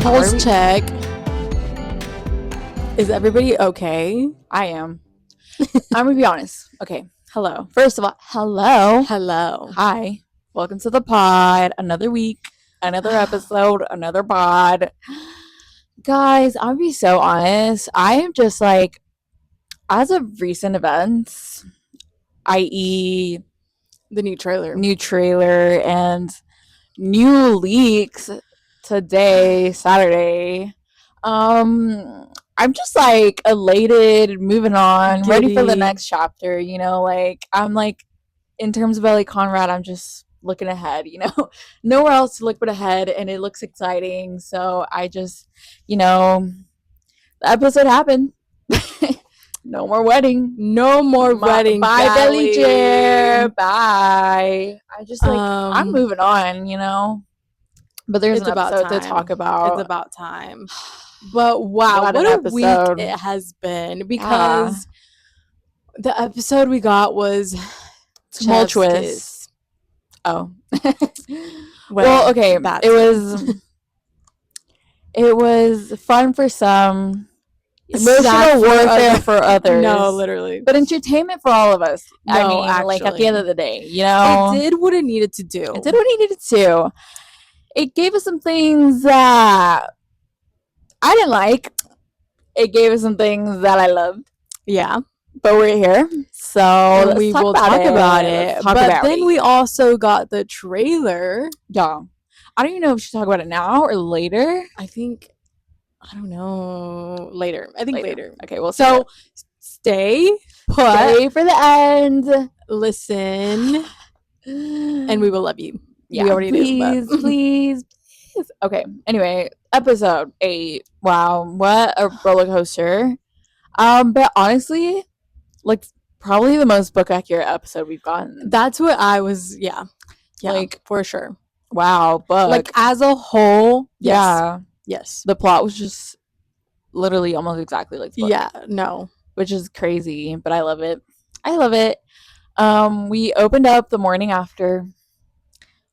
Pulse check. Is everybody okay? I am. I'm gonna be honest. Okay. Hello. First of all, Hello. hi. Welcome to the pod. Another week, another episode, another pod. Guys, I'll be so honest. I am just like, as of recent events, i.e., The new trailer. and new leaks today, Saturday. I'm just like elated, moving on, ready for the Giddy. next chapter, you know, like I'm like in terms of BellyConrad, I'm just looking ahead, you know. Nowhere else to look but ahead, and it looks exciting. So I just, you know, the episode happened. No more wedding. No more wedding. Bye, Belly. BellyJere. Bye. I just like I'm Um, moving on, you know. But there's It's an about episode to time. talk about. It's about time. But wow, What what an a episode. week it has been, because the episode we got was Tumultuous. Chef's kiss. Oh. Well, okay. It was fun for some, emotional Sad for warfare others. for others. No, literally. But entertainment for all of us. I No, mean, like at actually. the end of the day, you know. It did what it needed to do. It did what it needed to. It gave us some things that I didn't like. It gave us some things that I loved. Yeah. But we're here, so we will talk about it. But then we also got the trailer. Yeah. I don't even know if we should talk about it now or later. I don't know. Later. I think later. Okay, well, so stay put. Stay for the end. Listen. And we will love you. Yeah, we already please, do. please. Okay, anyway, episode 8. Wow, what a roller coaster. But honestly, like, probably the most book accurate episode we've gotten. That's what I was, yeah, like, for sure. Wow, book. Like, as a whole, yeah. Yes. The plot was just literally almost exactly like the book. Yeah, no. Which is crazy, but I love it. We opened up the morning after.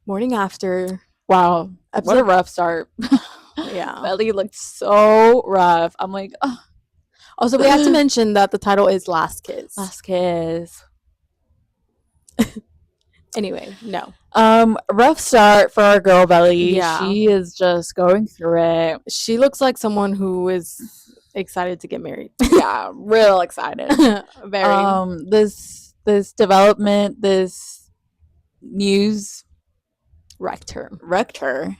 Wow, what a rough start. Yeah. Belly looked so rough. I'm like, oh. Also, we have to mention that the title is Last Kiss. Last Kiss. Anyway, no. Rough start for our girl Belly. Yeah. She is just going through it. She looks like someone who is excited to get married. Yeah, real excited. Very. This development, this news wrecked her.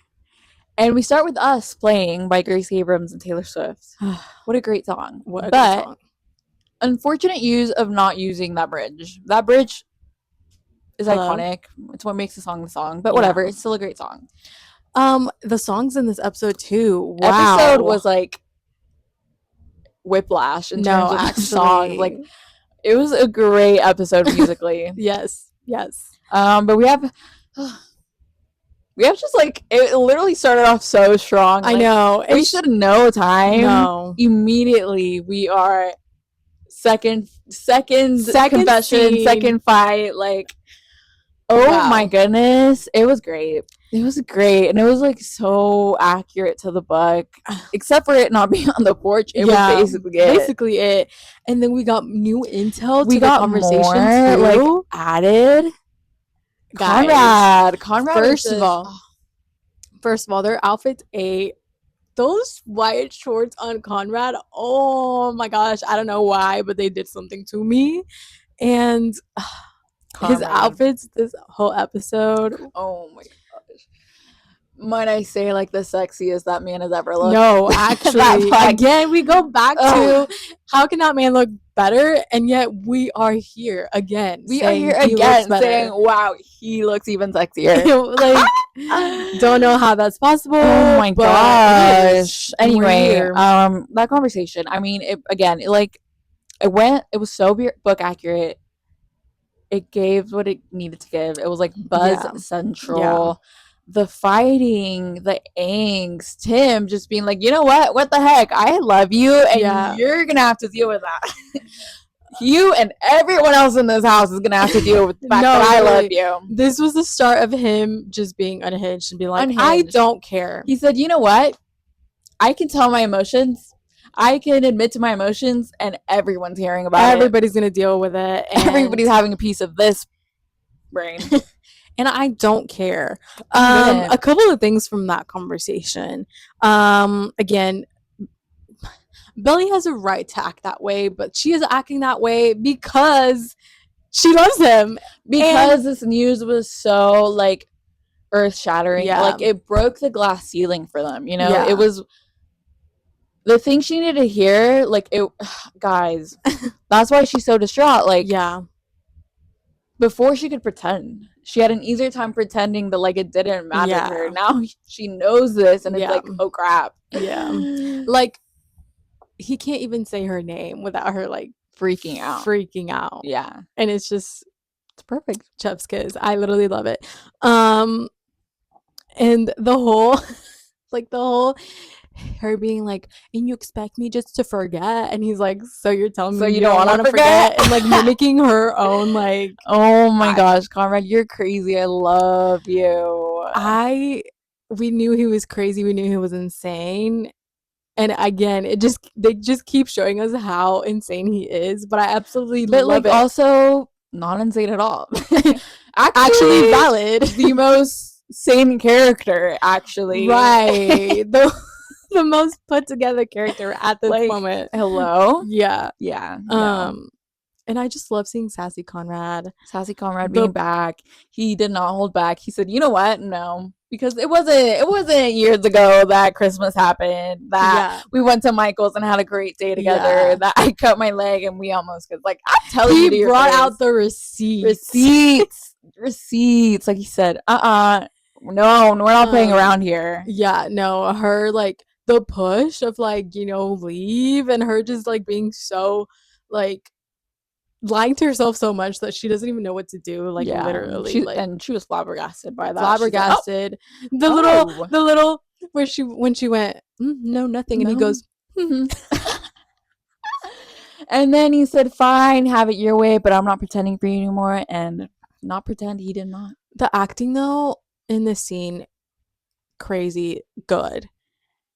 And we start with Us Playing by Grace Abrams and Taylor Swift. What a great song. Great song. Unfortunate use of not using that bridge. That bridge is iconic. It's what makes the song. But whatever, it's still a great song. The songs in this episode too. Wow. Episode was like whiplash in terms of the song. Like, it was a great episode musically. Yes. But we have just like, it literally started off so strong. I know. We should no time. No. Immediately we are second confession, scene. second fight. Like, oh wow. My goodness. It was great. And it was like so accurate to the book. Except for it not being on the porch. It was basically it. And then we got new intel to the conversation more, like, added. Conrad. First of all, their outfits, those white shorts on Conrad, oh my gosh, I don't know why, but they did something to me. And his outfits this whole episode, oh my gosh. Might I say, like, the sexiest that man has ever looked? No, actually, again, we go back to how can that man look better? And yet we are here again. Saying, wow, he looks even sexier. Like, don't know how that's possible. Oh my gosh. Anyway, that conversation, I mean, it was so book accurate. It gave what it needed to give. It was like buzz central. Yeah. The fighting, the angst, Tim just being like, you know what the heck, I love you, and you're gonna have to deal with that. You and everyone else in this house is gonna have to deal with the fact that I love you. This was the start of him just being unhinged and being like, I don't care. He said, you know what, I can tell my emotions. I can admit to my emotions, and everyone's hearing about Everybody's gonna deal with it. And everybody's having a piece of this brain. And I don't care. A couple of things from that conversation. Again, Belly has a right to act that way, but she is acting that way because she loves him. Because this news was so like earth shattering. Yeah. Like it broke the glass ceiling for them, you know? Yeah. It was the thing she needed to hear, like it guys. That's why she's so distraught. Like yeah. Before she could pretend. She had an easier time pretending that like it didn't matter to her. Now she knows this and it's like, oh crap. Yeah. Like he can't even say her name without her like freaking out. Yeah. And it's perfect. Chef's kiss. I literally love it. And the whole her being like, and you expect me just to forget? And he's like, so you're telling me you don't want to forget? And like mimicking her own like, oh my gosh, Conrad, you're crazy. I love you. We knew he was crazy. We knew he was insane. And again, they just keep showing us how insane he is. But I absolutely love it. Also not insane at all. actually valid. The most sane character, actually. Right. The most put together character at this moment. Hello? Yeah. Yeah. And I just love seeing Sassy Conrad. Sassy Conrad being back. He did not hold back. He said, you know what? No. Because it wasn't years ago that Christmas happened, that we went to Michael's and had a great day together, that I cut my leg and we almost could, like, I'm telling you, he brought out the receipts. Like he said, no, we're not playing around here. Yeah, no, her like the push of like, leave, and her just like being so like lying to herself so much that she doesn't even know what to do, like literally. And she was flabbergasted by that. Flabbergasted. Like, oh. The little when she went, no, nothing, and he goes, and then he said, fine, have it your way, but I'm not pretending for you anymore. And not pretend, he did not. The acting though in this scene, crazy good.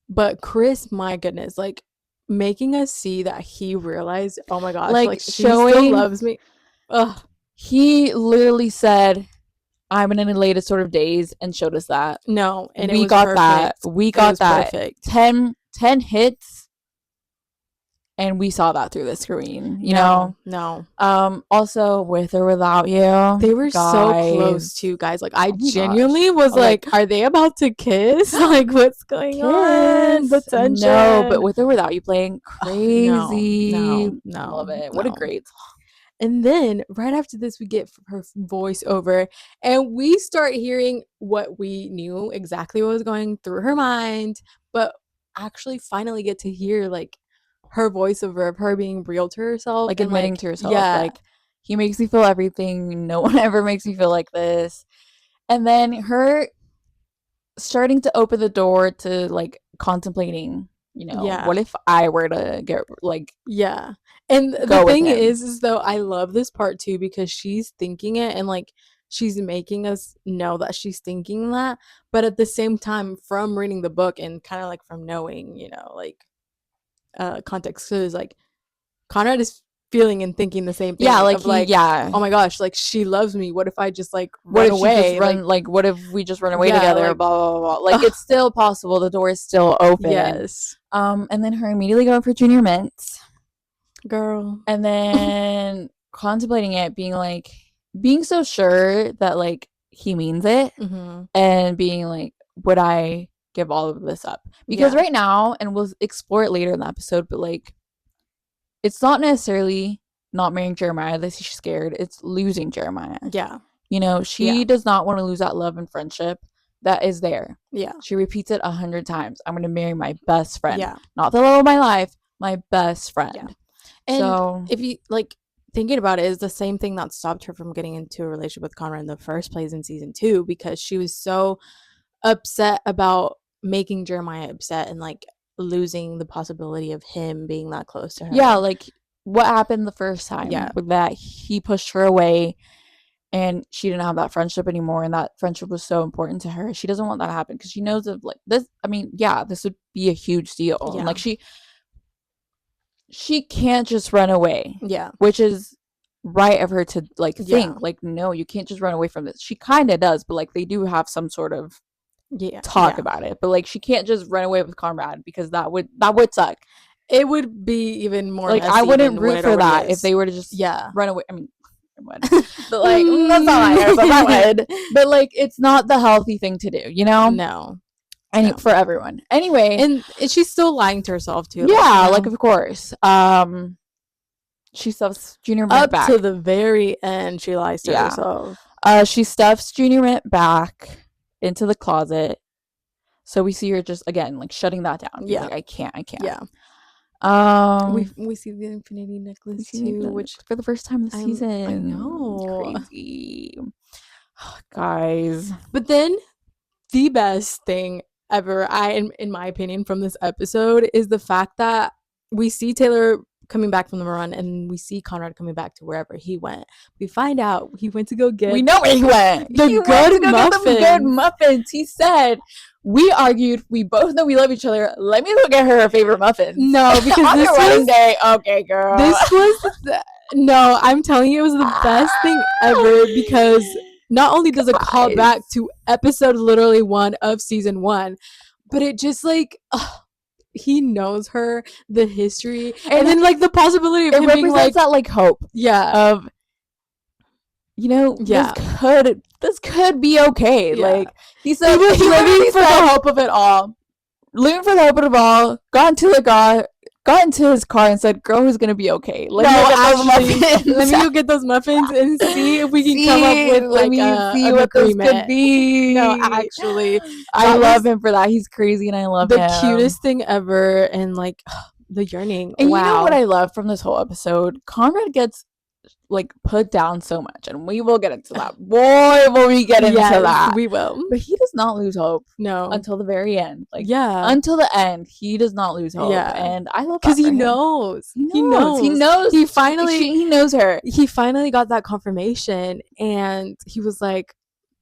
But Chris, my goodness, like making us see that he realized, oh my gosh, like she still loves me. Ugh. He literally said, I'm in an elated sort of daze, and showed us that. No, and we got that. We got that. Perfect. 10 hits, and we saw that through the screen. You know? No. Also, with or without you, they were so close to, guys. Like I genuinely was like, are they about to kiss? Like what's going on? The tension. No, but with or without you playing crazy. No. Love it. What a great song. And then right after this, we get her voiceover, and we start hearing what we knew exactly what was going through her mind, but actually finally get to hear like her voiceover of her being real to herself, like admitting to herself. Yeah. Like, he makes me feel everything. No one ever makes me feel like this. And then her starting to open the door to like contemplating, what if I were to get like, and the thing is though, I love this part too, because she's thinking it, and like she's making us know that she's thinking that, but at the same time, from reading the book and kind of like from knowing, like context, so it's like Conrad is feeling and thinking the same thing. Yeah, oh my gosh, like she loves me. What if I just like run away? What if we just run away together? Like, blah blah blah. Like it's still possible. The door is still open. Yes. And then her immediately going for Junior Mint, girl, and then contemplating it, being so sure that like he means it, and being like, would I give all of this up? Because right now, and we'll explore it later in the episode, but like, it's not necessarily not marrying Jeremiah that she's scared. It's losing Jeremiah. Yeah. She does not want to lose that love and friendship that is there. Yeah. She repeats it 100 times. I'm going to marry my best friend. Yeah. Not the love of my life, my best friend. Yeah. And if you like thinking about it, is the same thing that stopped her from getting into a relationship with Conrad in the first place in season 2, because she was so upset about making Jeremiah upset and like losing the possibility of him being that close to her. Yeah, like what happened the first time? Yeah, with that he pushed her away, and she didn't have that friendship anymore, and that friendship was so important to her. She doesn't want that to happen because she knows of like this. I mean, yeah, this would be a huge deal. Yeah. And like she can't just run away. Yeah. Which is right of her to like think Yeah. like, no, you can't just run away from this. She kind of does, but like they do have some sort of talk about it. But like she can't just run away with Conrad because that would suck. It would be even more like I wouldn't root for that if they were to just run away. I mean, would. But like that's not my so I would. But like it's not the healthy thing to do, you know? No. For everyone. Anyway, and she's still lying to herself too. Yeah, like of course. She stuffs Junior Mint up back to the very end. She lies to herself. She stuffs Junior Mint back into the closet. So we see her just again like shutting that down. Yeah, like, I can't. Yeah. We see the infinity necklace too, which for the first time this season. I know, crazy, guys. But then the best thing ever, in my opinion, from this episode is the fact that we see Taylor coming back from the run and we see Conrad coming back to wherever he went. We find out he went to go get. We know where he went. Good muffins. He said. We argued. We both know we love each other. Let me go get her favorite muffins. No, because on this her wedding day. Okay, girl. This was no. I'm telling you, it was the best thing ever because not only does it call back to episode literally 1 of season 1, but it just like he knows her, the history, and then like the possibility of him being like that like hope. Yeah. Of this could be okay. Yeah. Like he said, he was living for the hope of it all. Living for the hope of it all. Got into his car and said, "Girl, who's gonna be okay? Let me go get those muffins and see if we can come up with like an agreement." This could be. No, actually, I love him for that. He's crazy, and I love him. The cutest thing ever, and like the yearning. And you know what I love from this whole episode? Conrad gets like put down so much, and we will get into that. Boy, will we get into that. We will. But he does not lose hope. No. Until the very end. Like until the end, he does not lose hope. Yeah. And I love that because he knows. He knows. He finally he knows her. He finally got that confirmation, and he was like,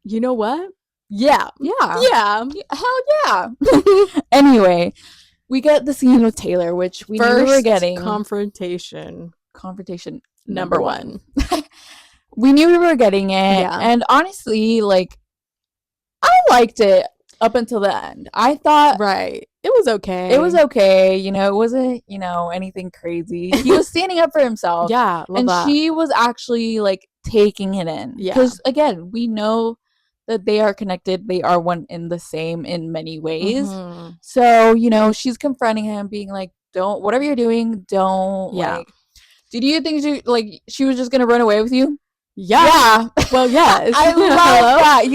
you know what? Yeah. Hell yeah. Anyway, we get the scene with Taylor, which we knew we were getting. Confrontation number 1. We knew we were getting it, and honestly, like I liked it up until the end. I thought it was okay. It wasn't anything crazy. He was standing up for himself. And she was actually like taking it in. Because again, we know that they are connected. They are one in the same in many ways. Mm-hmm. So she's confronting him, being like, "Don't whatever you're doing, don't like." Did you think she was just gonna run away with you? Yeah. Well, yes. I love that.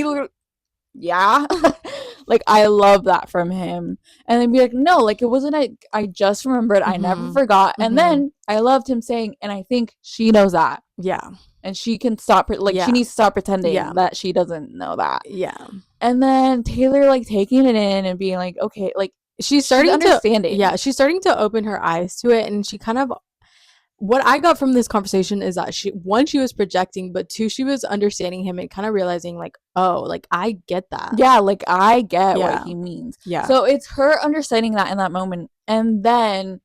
Like I love that from him. And then be like, no, like it wasn't. I just remembered. Mm-hmm. I never forgot. Mm-hmm. And then I loved him saying, and I think she knows that. Yeah. And she can stop. She needs to stop pretending that she doesn't know that. Yeah. And then Taylor like taking it in and being like, okay, like she's starting to understand it. Yeah, she's starting to open her eyes to it, and she kind of. What I got from this conversation is that she was projecting, but 2, she was understanding him and kind of realizing like, oh, like I get that. Yeah, like I get what he means. Yeah. So it's her understanding that in that moment and then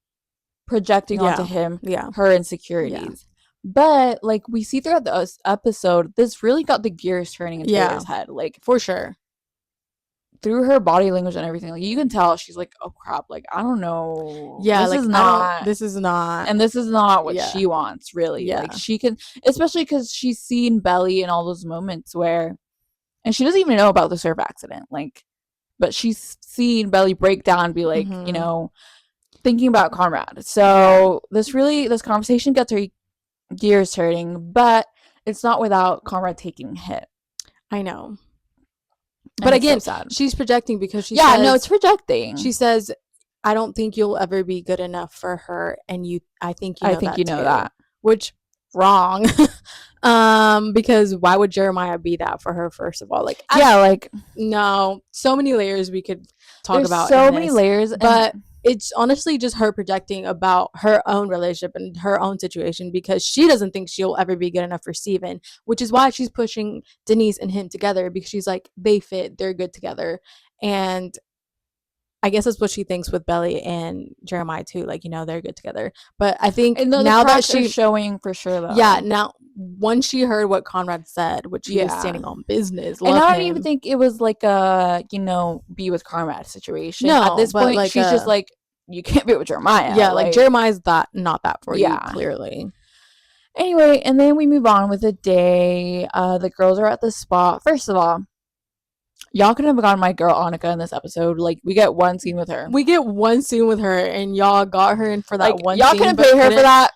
projecting onto him her insecurities. Yeah. But like we see throughout the episode, this really got the gears turning in Taylor's head. Like for sure. Through her body language and everything, like you can tell she's like, oh crap, like I don't know, this is not and this is not what she wants really. Like she can, especially because she's seen Belly in all those moments where, and she doesn't even know about the surf accident, like, but she's seen Belly break down and be like, thinking about Conrad. So this conversation gets her gears turning, but it's not without Conrad taking a hit. I know. But again, so she's projecting because she says, no, it's projecting. She says, "I don't think you'll ever be good enough for her," and I think you know that, which wrong. Because why would Jeremiah be that for her? First of all, like no, so many layers we could talk about. So many layers, but it's honestly just her projecting about her own relationship and her own situation, because she doesn't think she'll ever be good enough for Steven, which is why she's pushing Denise and him together, because she's like, they fit, they're good together. And I guess that's what she thinks with Belly and Jeremiah too. Like, they're good together. But I think now that she's showing for sure though. Yeah, now once she heard what Conrad said, which he was standing on business, and I don't even think it was like a be with Conrad situation. No, at this point, like she's just like, you can't be with Jeremiah. Yeah, like Jeremiah's not that for you, clearly. Anyway, and then we move on with the day. The girls are at the spot. First of all, y'all could have gotten my girl Annika in this episode. Like, we get one scene with her. And y'all got her in for that one y'all scene. Y'all couldn't pay her for that.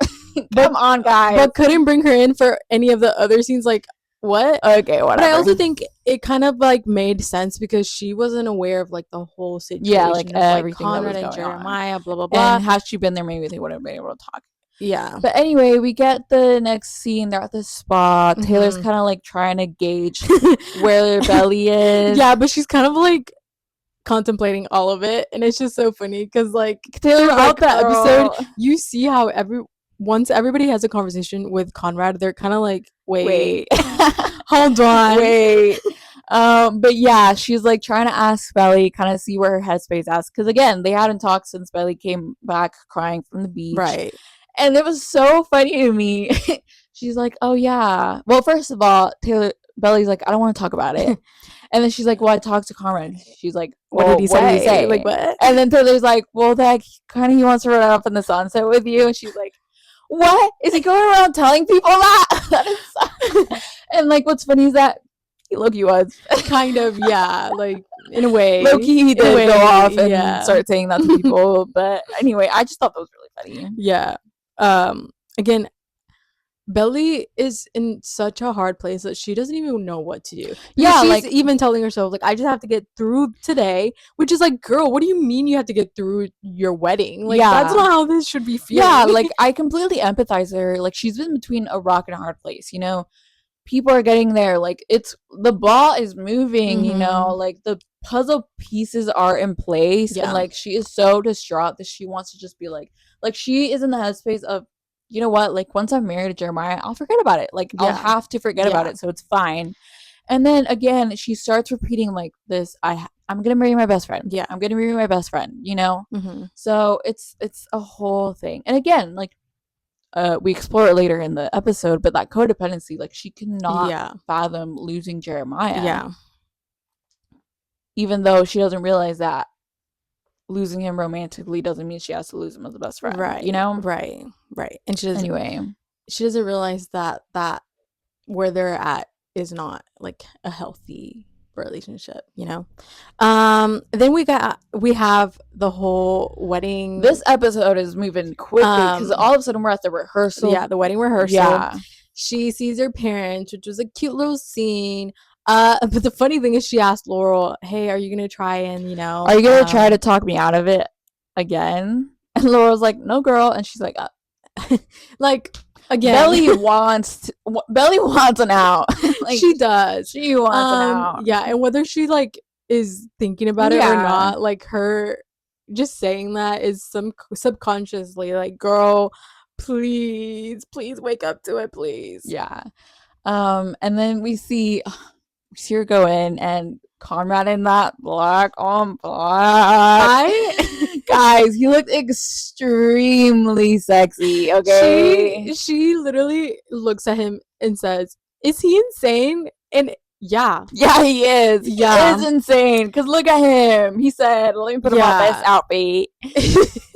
Come on, guys. But couldn't bring her in for any of the other scenes. Like, what? Okay, whatever. But I also think it kind of like made sense because she wasn't aware of like the whole situation. Yeah, like everything Conrad that was going and Jeremiah, blah blah blah. And had she been there, maybe they would have been able to talk. Yeah. But anyway, we get the next scene. They're at the spot. Taylor's kind of like trying to gauge where their belly is. Yeah, but she's kind of like contemplating all of it, and it's just so funny because like throughout the episode, you see how once everybody has a conversation with Conrad, they're kind of like, wait. Hold on, wait. But yeah, she's like trying to ask Belly, kind of see where her headspace is, because again, they hadn't talked since Belly came back crying from the beach, right? And it was so funny to me. She's like, oh yeah. Well, first of all, Belly's like, I don't want to talk about it. And then she's like, well, I talked to Conrad. She's like, well, what did he say? Like, what? And then Taylor's like, well, that kind of he wants to run up in the sunset with you. And she's like, what? Is he going around telling people that? That is and like, what's funny is that Loki was kind of, yeah, like in a way. Loki, he did go off and start saying that to people. But anyway, I just thought that was really funny. Yeah. Again, Belly is in such a hard place that she doesn't even know what to do. Yeah, she's like even telling herself, like, I just have to get through today, which is like, girl, what do you mean you have to get through your wedding? Like, that's not how this should be feeling. Yeah, like, I completely empathize with her. Like, she's been between a rock and a hard place, people are getting there. Like, the ball is moving, like the puzzle pieces are in place. And like, she is so distraught that she wants to just be like she is in the headspace of, you know what, like, once I'm married to Jeremiah, I'll forget about it. Like, I'll have to forget about it, so it's fine. And then again, she starts repeating like this, I'm gonna marry my best friend. Yeah, I'm gonna marry my best friend, So it's a whole thing. And again, like, we explore it later in the episode, but that codependency, like, she cannot fathom losing Jeremiah. Yeah. Even though she doesn't realize that losing him romantically doesn't mean she has to lose him as a best friend. Right. Right. And she doesn't realize that where they're at is not like a healthy relationship, Then we have the whole wedding. This episode is moving quickly because all of a sudden we're at the rehearsal. Yeah, the wedding rehearsal. Yeah. She sees her parents, which was a cute little scene. But the funny thing is, she asked Laurel, hey, are you gonna try and are you gonna try to talk me out of it again? And Laurel's like, no, girl. And she's like, like, again, Belly wants an out. Like, she does. She wants an out. Yeah, and whether she like is thinking about it or not, like, her just saying that is subconsciously like, girl, please wake up to it, please. Yeah. And then we see her go in, and Conrad in that black on black. Guys, he looked extremely sexy. Okay, she literally looks at him and says, "Is he insane?" And yeah, he is. Yeah, he is insane. Cause look at him. He said, "Let me put him on this outfit."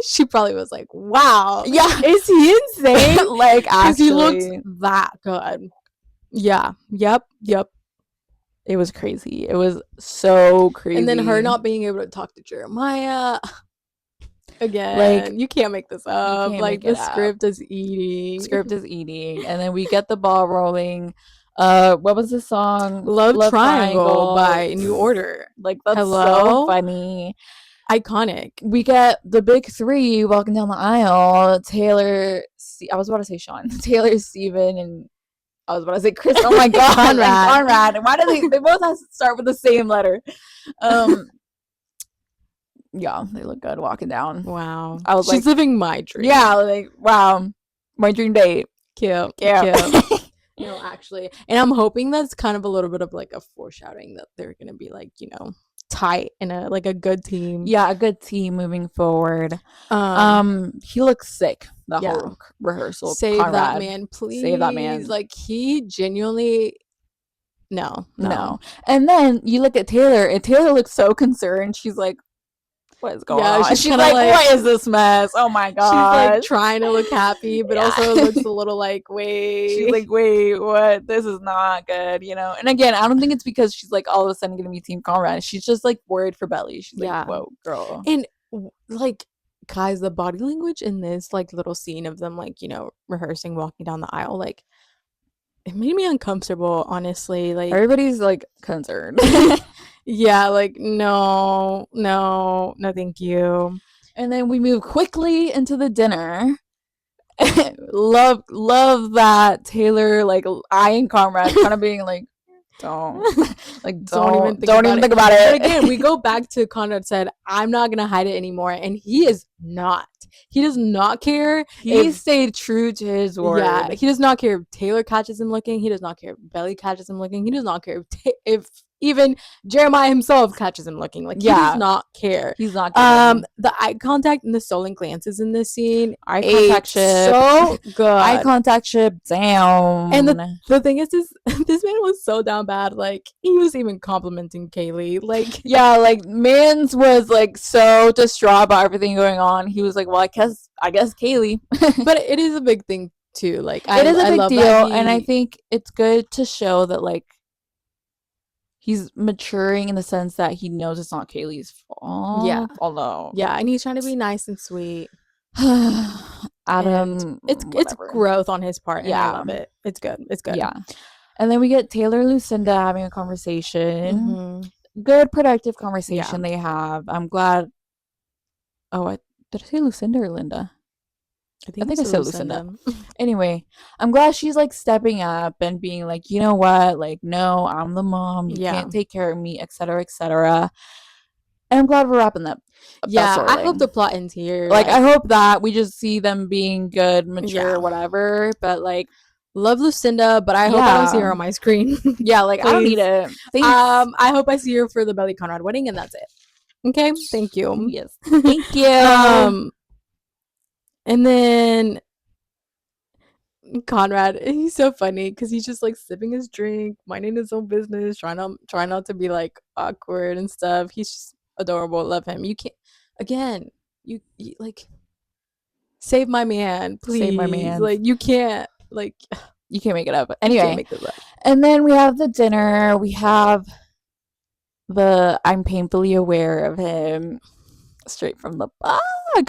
She probably was like, "Wow, yeah, is he insane?" Like, actually, he looks that good. Yeah. Yep. It was crazy. It was so crazy. And then her not being able to talk to Jeremiah. Again, like, you can't make this up. Like, the script is eating. And then we get the ball rolling. What was the song? Love Triangle by New Order. Like, that's so funny. Iconic. We get the big three walking down the aisle. Taylor, I was about to say Sean. Taylor, Steven, and I was about to say Chris. Oh my god, Conrad. And why do they both have to start with the same letter? Yeah, they look good walking down. Wow. I was She's living my dream. Yeah, like, wow. My dream date. Cute. No, actually. And I'm hoping that's kind of a little bit of like a foreshadowing that they're gonna be like, you know, tight and a good team. Yeah, a good team moving forward. He looks sick the whole rehearsal. Save Conrad. That man, please. Save that man. Like, he genuinely no. And then you look at Taylor, and Taylor looks so concerned. She's like, what is going on? She's like, what is this mess? Oh my god. She's like trying to look happy, but also looks a little like, wait. She's like, wait, what? This is not good, you know? And again, I don't think it's because she's like all of a sudden gonna be Team Conrad. She's just like worried for Belly. She's like, whoa, girl. And like, guys, the body language in this like little scene of them like, you know, rehearsing, walking down the aisle, like, it made me uncomfortable, honestly. Like, everybody's like concerned. Yeah, like, no, thank you. And then we move quickly into the dinner. love that Taylor, like, eyeing Conrad, kind of being like, don't even think about it. But again, we go back to Conrad said, I'm not gonna hide it anymore, and he does not care. He stayed true to his word. Yeah, he does not care if Taylor catches him looking. He does not care if Belly catches him looking. He does not care if even Jeremiah himself catches him looking. Like, he does not care. He's not kidding. The eye contact and the stolen glances in this scene, eye contact ship, so good. Eye contact ship down. And the thing is this man was so down bad. Like, he was even complimenting Kaylee. Like, yeah, like, Mans was like so distraught about everything going on. He was like, well, I guess Kaylee. But it is a big thing too. Like, it is a big deal, and I think it's good to show that, like, he's maturing in the sense that he knows it's not Kaylee's fault. Yeah. Although. Yeah, and he's trying to be nice and sweet. Adam. It's growth on his part. And I love it. It's good. Yeah. And then we get Taylor and Lucinda having a conversation. Mm-hmm. Good, productive conversation they have. I'm glad. Oh, did I say Lucinda or Linda? I think I said Lucinda. Anyway, I'm glad she's like stepping up and being like, you know what? Like, no, I'm the mom. You can't take care of me, etc., etc. And I'm glad we're wrapping up. Yeah, I hope the plot ends here. Like, I hope that we just see them being good, mature, whatever. But like, love Lucinda, but I hope I don't see her on my screen. Yeah, like, I don't need it. Thanks. I hope I see her for the BellyConrad wedding, and that's it. Okay, thank you. Yes, thank you. And then Conrad, he's so funny because he's just like sipping his drink, minding his own business, trying not to be like awkward and stuff. He's just adorable. Love him. You can't, again, you like, save my man, please. Save my man. Like, you can't make it up. Anyway, and then we have the dinner. We have I'm painfully aware of him. Straight from the book.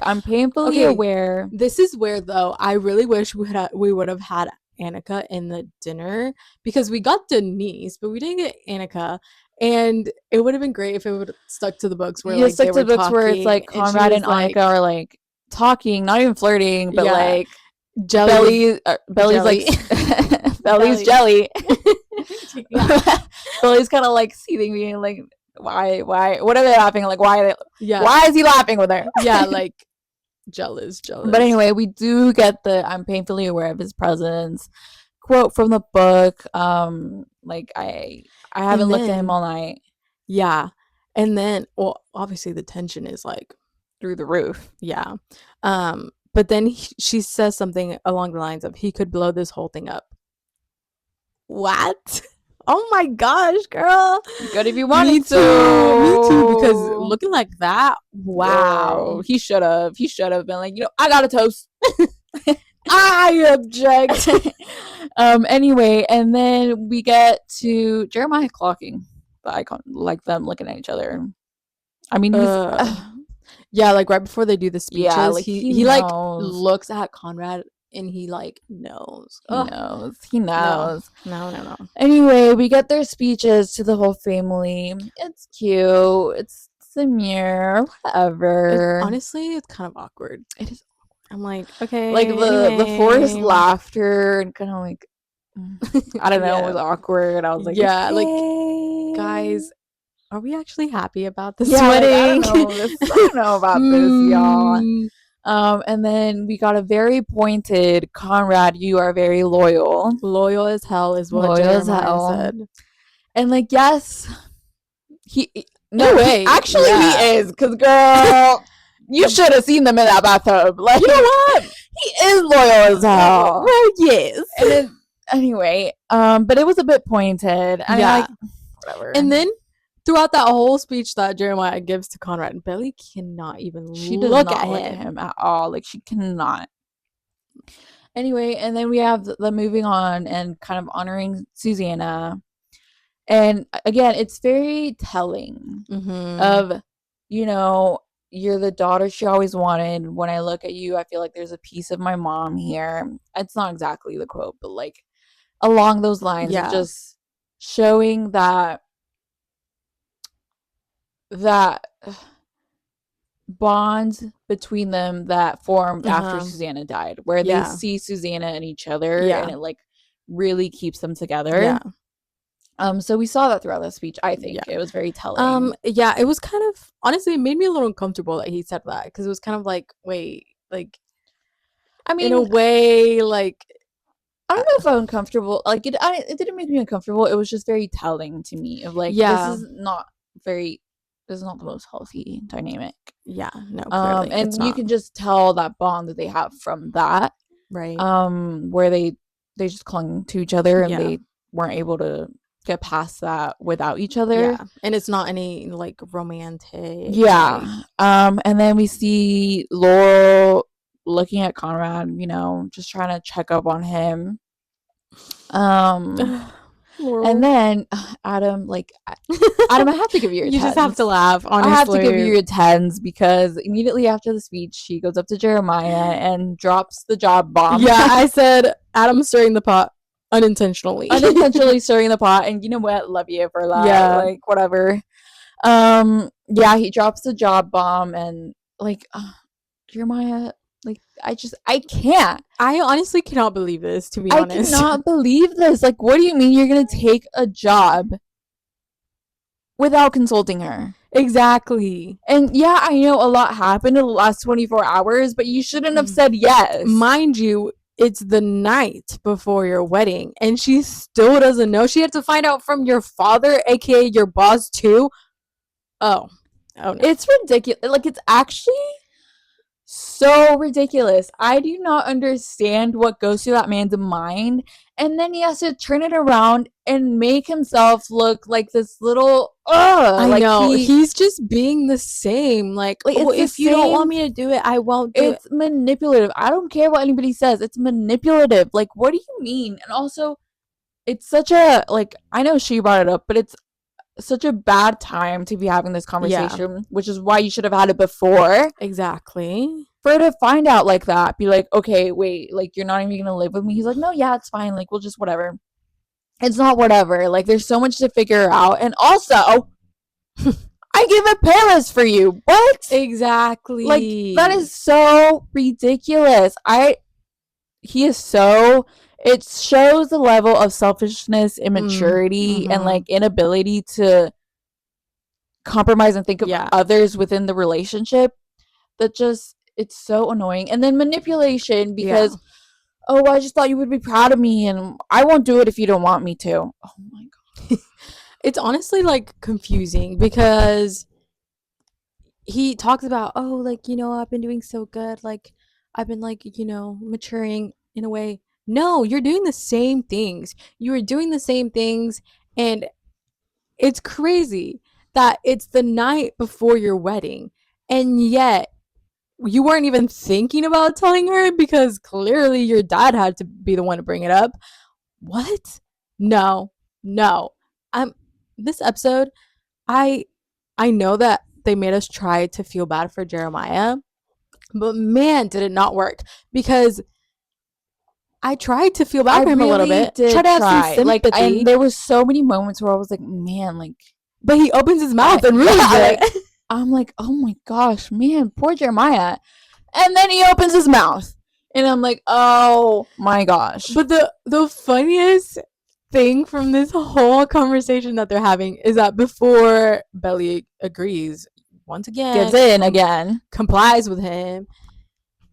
I'm painfully aware. This is where, though, I really wish we would have had Annika in the dinner, because we got Denise, but we didn't get Annika, and it would have been great if it would have stuck to the books where like they were talking, where it's like Conrad and Annika are like talking, not even flirting, but like Belly's like Belly's jelly. Belly's kind of like seething, being like, why what are they laughing, like, why is he laughing with her? Yeah, like, jealous. But anyway, we do get the I'm painfully aware of his presence quote from the book. Like, I haven't looked at him all night. Yeah. And then, well, obviously the tension is like through the roof. Yeah. But then she says something along the lines of, he could blow this whole thing up. What? Oh my gosh, girl. Good if you wanted Me too, because looking like that, wow. He should have been like, I got a toast. I object. Anyway, and then we get to Jeremiah clocking the icon, like them looking at each other. I mean, yeah, like right before they do the speeches, like, he like looks at Conrad. And he like knows. He knows. No. Anyway, we get their speeches to the whole family. It's cute. It's Samir. Whatever. Honestly, it's kind of awkward. It is. I'm like, okay. Like the forced laughter and kind of like, I don't know, it was awkward. I was like, yeah, okay. Like, guys, are we actually happy about this wedding? Like, I don't know about this, y'all. And then we got a very pointed Conrad, you are very loyal. Loyal as hell is what Jeremiah said. And like, yes, he is, because girl, you should have seen them in that bathtub. Like, you know what? He is loyal as hell. Well, yes. And then, anyway, but it was a bit pointed. I mean, like, whatever. And then throughout that whole speech that Jeremiah gives to Conrad, Belly cannot even look at him at all. Like, she cannot. Anyway, and then we have the moving on and kind of honoring Susanna. And again, it's very telling of, you know, you're the daughter she always wanted. When I look at you, I feel like there's a piece of my mom here. It's not exactly the quote, but like along those lines, of just showing that bond between them that formed after Susanna died, where they see Susanna and each other, and it like really keeps them together. So we saw that throughout the speech. I think it was very telling. It was kind of, honestly, it made me a little uncomfortable that he said that, because it was kind of like, wait, like, I mean, in a way, like, I don't know if I'm uncomfortable. Like, it didn't make me uncomfortable. It was just very telling to me of like, this is not the most healthy dynamic. Yeah, no, clearly, and you can just tell that bond that they have from that, right? Where they just clung to each other, and they weren't able to get past that without each other. And it's not any like romantic. And then we see Laurel looking at Conrad, you know, just trying to check up on him. And then Adam, I have to give you your you 10s. Just have to laugh, honestly. I have to give you your 10s, because immediately after the speech, she goes up to Jeremiah and drops the job bomb. I said Adam stirring the pot unintentionally stirring the pot, and you know what, love you for that. Like, whatever. He drops the job bomb, and like Jeremiah, like, I can't. I honestly cannot believe this, to be honest. I cannot believe this. Like, what do you mean you're gonna take a job without consulting her? Exactly. And I know a lot happened in the last 24 hours, but you shouldn't have said yes. Mind you, it's the night before your wedding, and she still doesn't know. She had to find out from your father, aka your boss, too. Oh no. It's ridiculous. Like, it's actually so ridiculous. I do not understand what goes through that man's mind, and then he has to turn it around and make himself look like this little I know, he's just being the same, like if you don't want me to do it, I won't do it. It's manipulative. I don't care what anybody says, it's manipulative. Like, what do you mean? And also, it's such a, like, I know she brought it up, but it's such a bad time to be having this conversation, which is why you should have had it before. Exactly. For her to find out like that, be like, okay, wait, like, you're not even gonna live with me. He's like, no, it's fine, like, we'll just whatever. It's not whatever. Like, there's so much to figure out. And also, I gave a Paris for you. What? Exactly. Like, that is so ridiculous. He is so, it shows the level of selfishness, immaturity, and like inability to compromise and think of others within the relationship. That just, it's so annoying. And then manipulation, because I just thought you would be proud of me, and I won't do it if you don't want me to. Oh my god. It's honestly like confusing, because he talks about, like, you know, I've been doing so good, like, I've been, like, you know, maturing in a way. No, you're doing the same things. You are doing the same things, and it's crazy that it's the night before your wedding, and yet you weren't even thinking about telling her, because clearly your dad had to be the one to bring it up. What? No. This episode, I know that they made us try to feel bad for Jeremiah, but man, did it not work, because I tried to feel bad for him a little bit. Try to have some sympathy. Like, and there was so many moments where I was like, man, like, but he opens his mouth and ruins it. Like, I'm like, oh my gosh, man, poor Jeremiah. And then he opens his mouth, and I'm like, oh my gosh. But the funniest thing from this whole conversation that they're having is that before Belly agrees, once again, gives in again, complies with him,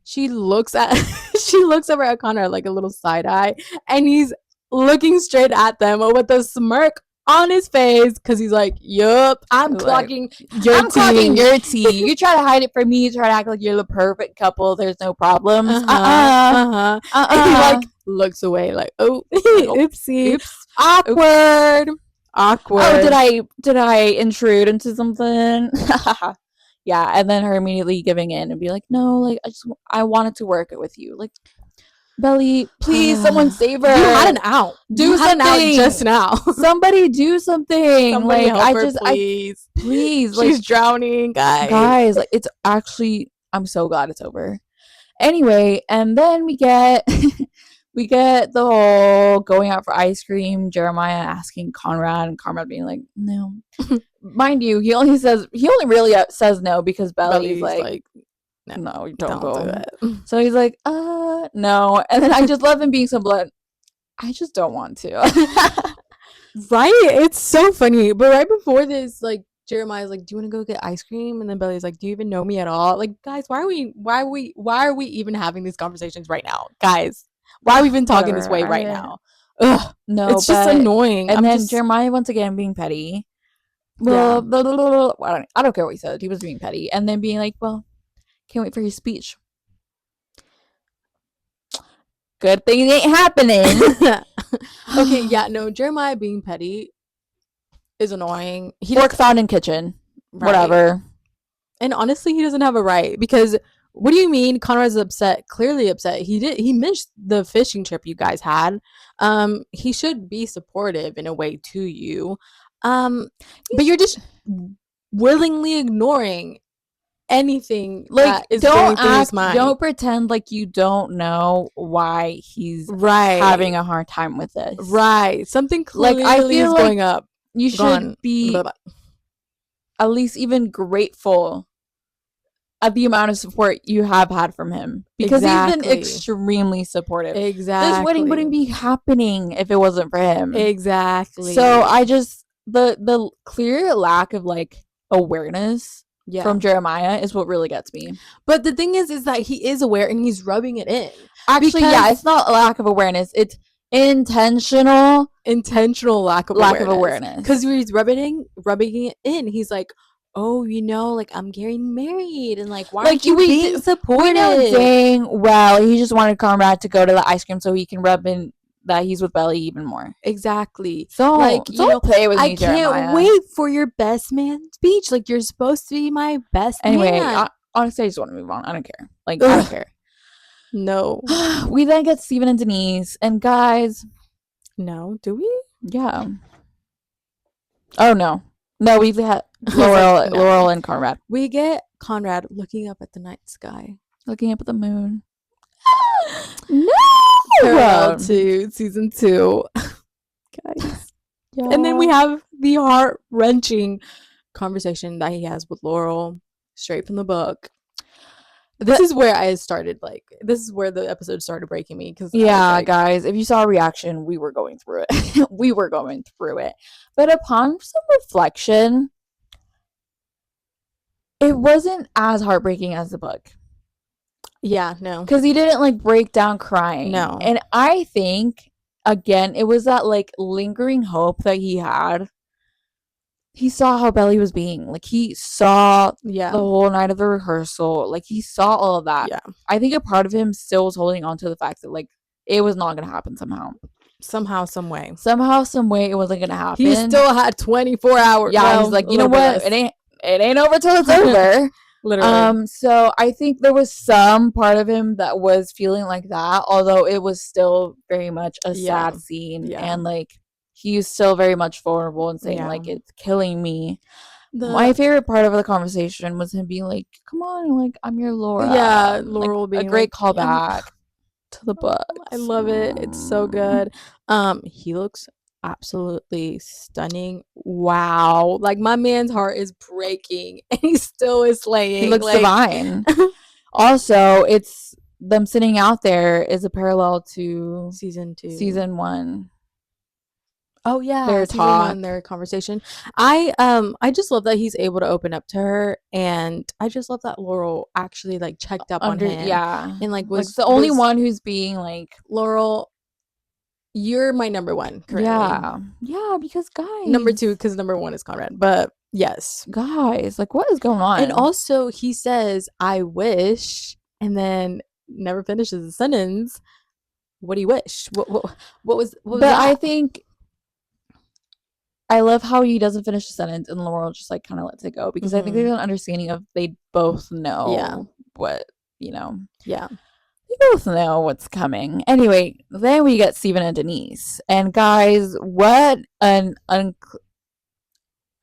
she looks at over at Conrad like a little side eye, and he's looking straight at them with a smirk on his face because he's like, yup, I'm clocking your tea. You try to hide it from me, you try to act like you're the perfect couple, there's no problems. And he like looks away like, oh, oopsie. Oops. Awkward. Oh, did I intrude into something? Yeah, and then her immediately giving in and be like, no, like I wanted to work it with you. Like, Belly, please, someone save her. You had an out. Do something. Had an out just now. Somebody do something. Somebody help her, please. Please. She's drowning, guys. Guys, like, it's actually, I'm so glad it's over. Anyway, and then we get the whole going out for ice cream, Jeremiah asking Conrad, and Conrad being like, no. Mind you, he only really says no because Belly's like no, don't go. Do it. So he's like, no. And then I just love him being so blunt. I just don't want to. Right? It's so funny. But right before this, like, Jeremiah's like, do you want to go get ice cream? And then Belly's like, do you even know me at all? Like, guys, why are we even having these conversations right now? Guys, why are we even talking this way right now? Ugh, no, it's just annoying. And then Jeremiah once again being petty. Well, yeah. I don't care what he said. He was being petty. And then being like, well, can't wait for your speech. Good thing it ain't happening. Okay, yeah, no, Jeremiah being petty is annoying. Fork found in kitchen. Right. Whatever. And honestly, he doesn't have a right, because what do you mean Conrad's upset? Clearly upset. He missed the fishing trip you guys had. He should be supportive in a way to you. But you're just willingly ignoring anything, like, that is going through his mind. Don't pretend like you don't know why he's having a hard time with this. Right. Something clearly is going up. You should be at least even grateful at the amount of support you have had from him, because he's been extremely supportive. Exactly. This wedding wouldn't be happening if it wasn't for him. Exactly. So I just the clear lack of like awareness from Jeremiah is what really gets me. But the thing is that he is aware and he's rubbing it in. Actually, it's not a lack of awareness. It's intentional lack of awareness. Because he's rubbing it in. He's like, oh, like, I'm getting married, and like, why aren't you being supportive? Dang, well, he just wanted Conrad to go to the ice cream so he can rub in that he's with Belly even more. Exactly. So, like, don't play with me, I can't wait for your best man speech. Like, you're supposed to be my best man. Anyway, honestly, I just want to move on. I don't care. Like, I don't care. No. We then get Steven and Denise, and guys. No, do we? Yeah. Oh, no. No, we've had Laurel and Conrad. We get Conrad looking up at the night sky. Looking up at the moon. No! Parallel to season 2. Guys. Yeah. And then we have the heart-wrenching conversation that he has with Laurel, straight from the book. This is where this is where the episode started breaking me. Guys, if you saw a reaction, we were going through it. But upon some reflection, it wasn't as heartbreaking as the book. Yeah, no. Because he didn't, like, break down crying. No. And I think, again, it was that, like, lingering hope that he had. He saw how Belly was being. Like, he saw the whole night of the rehearsal. Like, he saw all of that. Yeah. I think a part of him still was holding on to the fact that, like, it was not going to happen somehow. Somehow, some way, it wasn't going to happen. He still had 24 hours. Yeah, he's like, you know what? It ain't over till it's over. Literally. So I think there was some part of him that was feeling like that, although it was still very much a sad scene. Yeah. And, like, he's still very much vulnerable and saying, like, it's killing me. My favorite part of the conversation was him being like, come on, like, I'm your Laura. Yeah, Laurel, like, being a great callback to the book. I love it. It's so good. He looks absolutely stunning. Wow. Like, my man's heart is breaking and he still is slaying. He looks divine. Also, it's them sitting out there is a parallel to season 2. Season 1. Oh yeah, their season one, talk. their conversation. I just love that he's able to open up to her, and I just love that Laurel actually like checked up on him, and like Like was the only one who's being like, Laurel, you're my number one currently. Yeah, because guys, Number two, because number one is Conrad, but yes, guys, like what is going on? and also he says, "I wish," and then never finishes the sentence. What do you wish? What was but that? I think I love how he doesn't finish the sentence and Laurel just like kind of lets it go, because I think there's an understanding of they both know what, you know. Yeah. They both know what's coming. Anyway, then we get Steven and Denise. And guys, what an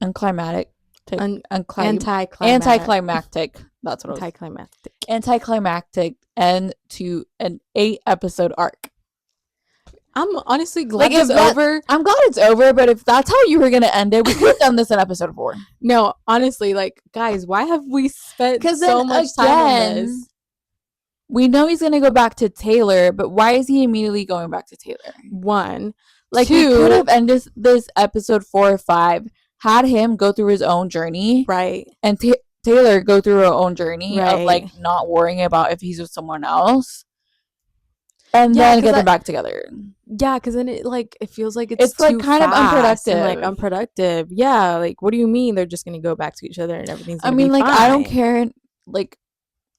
unclimactic anticlimactic. That's what it was. Anticlimactic end to an 8-episode arc. I'm honestly glad it's over. I'm glad it's over, but if that's how you were gonna end it, we could have done this in episode 4. No, honestly, like, guys, why have we spent so much time on this? We know he's gonna go back to Taylor, but why is he immediately going back to Taylor? 1, like 2, we could have ended this episode 4 or 5, had him go through his own journey, right, and Taylor go through her own journey of like not worrying about if he's with someone else. And then get them back together. Yeah, because then it feels like it's like kind of unproductive. And, like unproductive. Yeah, like what do you mean they're just gonna go back to each other and everything's gonna be like fine? I don't care, like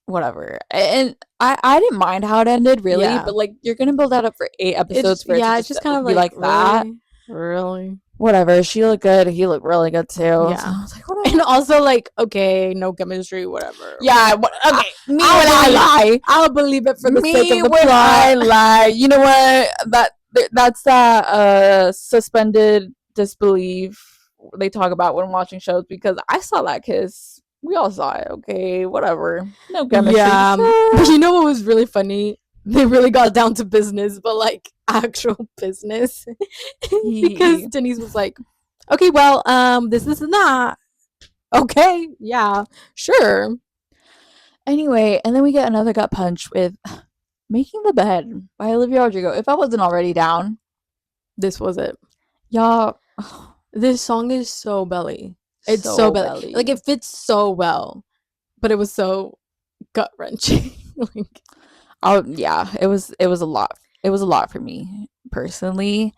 whatever. And I didn't mind how it ended, really, but like you're gonna build that up for 8 episodes for it to it's just kind of be like that. Really? Whatever. She looked good. He looked really good too. Yeah. So I was like, whatever. And also like, okay, no chemistry, whatever. Yeah. Okay. I'll believe it for the sake of the plot. I lie. You know what? That's that suspended disbelief they talk about when watching shows, because I saw that kiss. We all saw it. Okay. Whatever. No chemistry. Yeah. But you know what was really funny? They really got down to business, but like actual business. Because Denise was like, okay, well, this is not. Okay, yeah, sure. Anyway, and then we get another gut punch with Making the Bed by Olivia Rodrigo. If I wasn't already down, this was it. Y'all, this song is so Belly. It's so Belly. Like, it fits so well, but it was so gut-wrenching. Like, oh yeah, it was a lot. It was a lot for me personally.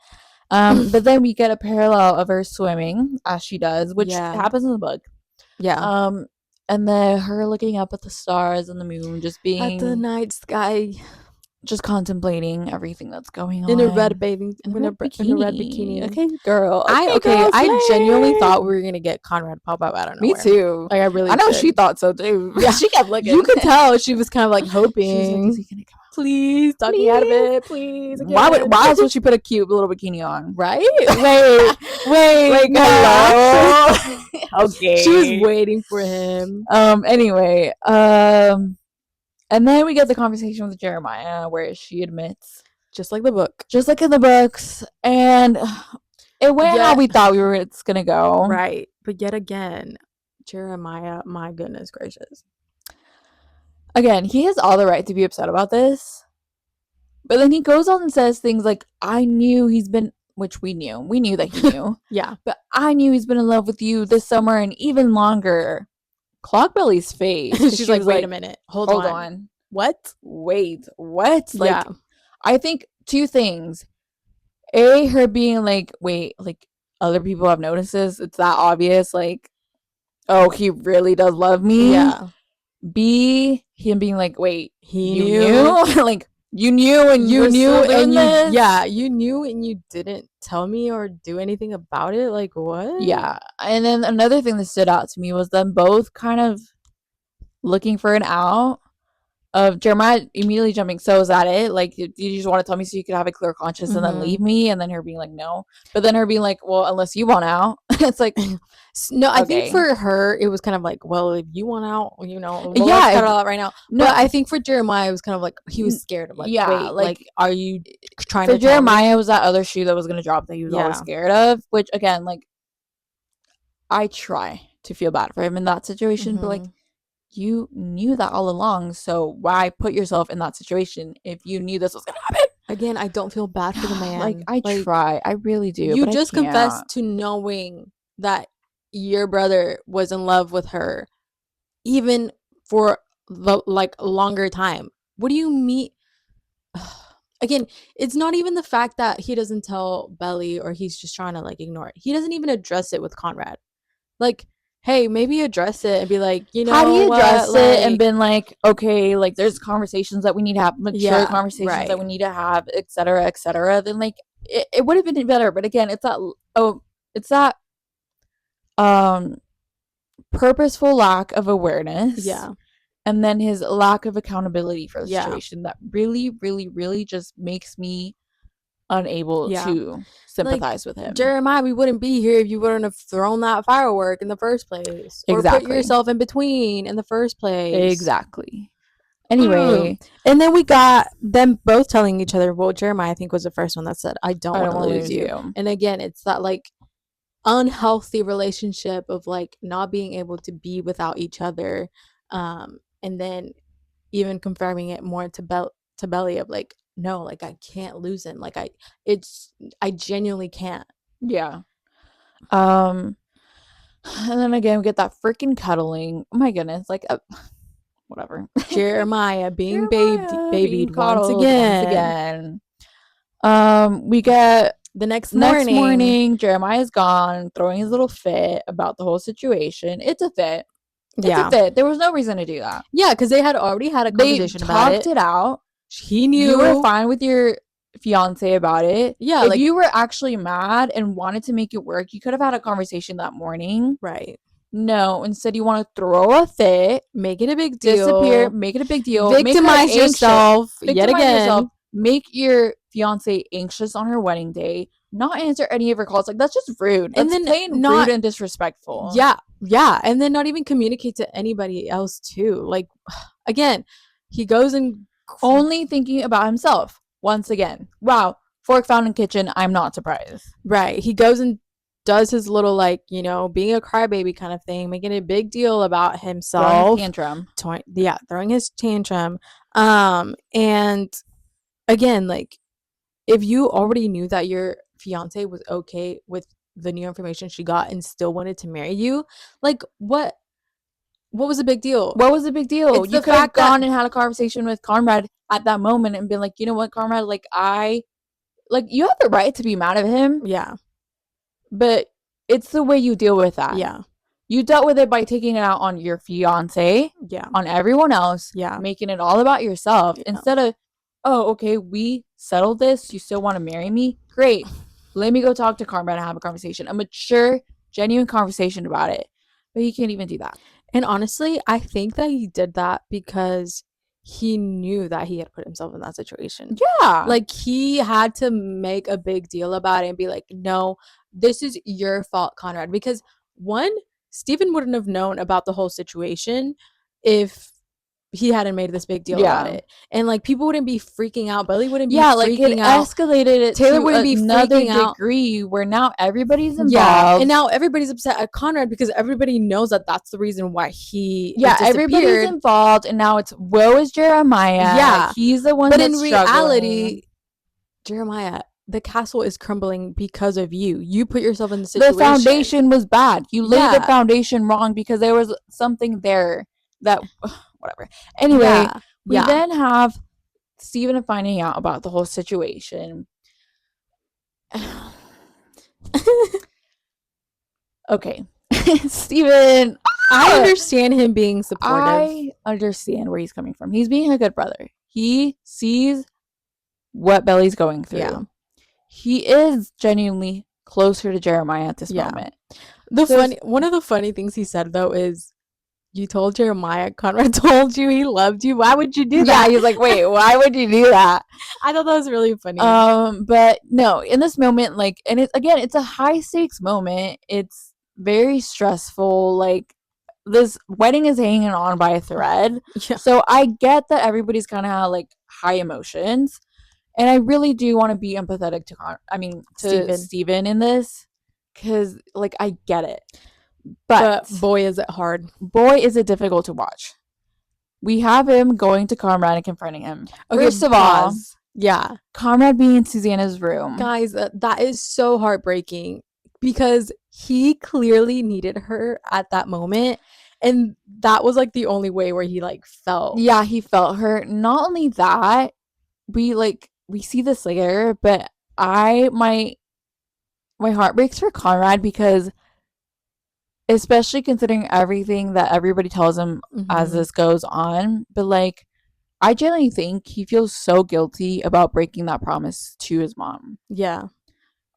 But then we get a parallel of her swimming as she does, which happens in the book. Yeah. And then her looking up at the stars and the moon, just being at the night sky, just contemplating everything that's going on in a red bikini. Okay, girl. I genuinely thought we were gonna get Conrad pop up. I don't know. Me too. Like, I know she thought so too. Yeah, she kept looking. You could tell she was kind of like hoping. She was like, is he gonna come out? Please, talk me out of it, please. Again. Why else would she put a cute little bikini on? Right? Wait. Like, hello. Okay. She was waiting for him. Anyway, and then we get the conversation with Jeremiah where she admits, just like the book, just like in the books, and it went how we thought it's gonna go. Right, but yet again, Jeremiah, my goodness gracious. Again, he has all the right to be upset about this, but then he goes on and says things like, "I knew he's been," which we knew that he knew. Yeah, but I knew he's been in love with you this summer and even longer. Clockbelly's face. She's like, wait a minute. Hold on. What? Wait, what? Like, yeah. I think 2 things. A, her being like, wait, like, other people have noticed this. It's that obvious. Like, oh, he really does love me. Yeah. B, him being like, wait, he knew? Like, you knew and you knew and you knew and you didn't tell me or do anything about it. Like, what? Yeah. And then another thing that stood out to me was them both kind of looking for an out, of Jeremiah immediately jumping, so is that it? Like, did you just want to tell me so you could have a clear conscience and then leave me? And then her being like, no. But then her being like, well, unless you want out. It's like, no, I think for her, it was kind of like, well, if you want out, let's cut it out right now. No, but I think for Jeremiah, it was kind of like, he was scared of, like, wait, like, are you trying to for Jeremiah, it was that other shoe that was going to drop that he was always scared of, which, again, like, I try to feel bad for him in that situation, but, like, you knew that all along, so why put yourself in that situation if you knew this was gonna happen? Again, I don't feel bad for the man. Like, I try. I really do. You but just I can't. confessed to knowing that your brother was in love with her, even for the longer time. What do you mean? Again, it's not even the fact that he doesn't tell Belly or he's just trying to like ignore it. He doesn't even address it with Conrad. Like, hey, maybe address it and be like, you know, had he addressed what? it and been like, okay, like there's conversations that we need to have, mature conversations that we need to have, etc., then like it would have been better. But again, it's that purposeful lack of awareness. Yeah. And then his lack of accountability for the situation that really, really, really just makes me unable to sympathize with him. Jeremiah, we wouldn't be here if you wouldn't have thrown that firework in the first place. Or put yourself in between in the first place. Exactly. Anyway. And then we got them both telling each other, well, Jeremiah, I think, was the first one that said, I don't want to lose you. And again, it's that like unhealthy relationship of like not being able to be without each other. And then even confirming it more to Belly of like, no, like I can't lose him. Like I genuinely can't. Yeah. And then again, we get that freaking cuddling. Oh my goodness, like whatever. Jeremiah being babied once again. We get the next morning. Jeremiah's gone, throwing his little fit about the whole situation. It's a fit. It's a fit. There was no reason to do that. Yeah, because they had already had a conversation about it. They talked it out. He knew. You were fine with your fiance about it. Yeah. If you were actually mad and wanted to make it work, you could have had a conversation that morning. Right. No, instead you want to throw a fit. Make it a big deal. Disappear. Make it a big deal. Victimize yourself yet again. Make your fiance anxious on her wedding day. Not answer any of her calls. Like, that's just rude. That's rude and disrespectful. Yeah. Yeah. And then not even communicate to anybody else too. Like, again, he goes and only thinking about himself once again. Wow. Fork found in kitchen. I'm not surprised. Right. He goes and does his little like, you know, being a crybaby kind of thing, making a big deal about himself. Throwing his tantrum. And again, like, if you already knew that your fiance was okay with the new information she got and still wanted to marry you, like, what was the big deal? What was the big deal? You could have gone and had a conversation with Conrad at that moment and been like, you know what, Conrad, like, you have the right to be mad at him. Yeah. But it's the way you deal with that. Yeah. You dealt with it by taking it out on your fiance. Yeah. On everyone else. Yeah. Making it all about yourself. Yeah. Instead of, oh, okay, we settled this. You still want to marry me? Great. Let me go talk to Conrad and have a conversation. A mature, genuine conversation about it. But he can't even do that. And honestly, I think that he did that because he knew that he had put himself in that situation. Yeah. Like, he had to make a big deal about it and be like, no, this is your fault, Conrad. Because one, Steven wouldn't have known about the whole situation if he hadn't made this big deal about it. And like, people wouldn't be freaking out. Belly wouldn't be freaking out. Yeah, like, it escalated it Taylor to wouldn't be another freaking degree where now everybody's involved. Yeah, and now everybody's upset at Conrad because everybody knows that that's the reason why he everybody's involved, and now it's woe is Jeremiah. Yeah, he's the one. But in reality, Jeremiah, the castle is crumbling because of you. You put yourself in the situation. The foundation was bad. You laid the foundation wrong because there was something there that whatever. Anyway, we then have Steven finding out about the whole situation. Okay. Steven, I understand him being supportive. I understand where he's coming from. He's being a good brother. He sees what Belly's going through. Yeah. He is genuinely closer to Jeremiah at this moment. One of the funny things he said though is, you told Jeremiah Conrad told you he loved you. Why would you do that? Yeah, he's like, wait, why would you do that? I thought that was really funny. But no, in this moment, like, and it's a high stakes moment. It's very stressful. Like, this wedding is hanging on by a thread. Yeah. So I get that everybody's kind of like high emotions, and I really do want to be empathetic to Steven in this, because like I get it. But boy, is it hard. Boy, is it difficult to watch. We have him going to Conrad and confronting him. Okay, first of all, Yeah. Conrad being in Susanna's room. Guys, that is so heartbreaking because he clearly needed her at that moment. And that was like the only way where he like felt. Yeah, he felt her. Not only that, we see this later, but my heart breaks for Conrad because, especially considering everything that everybody tells him as this goes on, but like, I genuinely think he feels so guilty about breaking that promise to his mom. Yeah.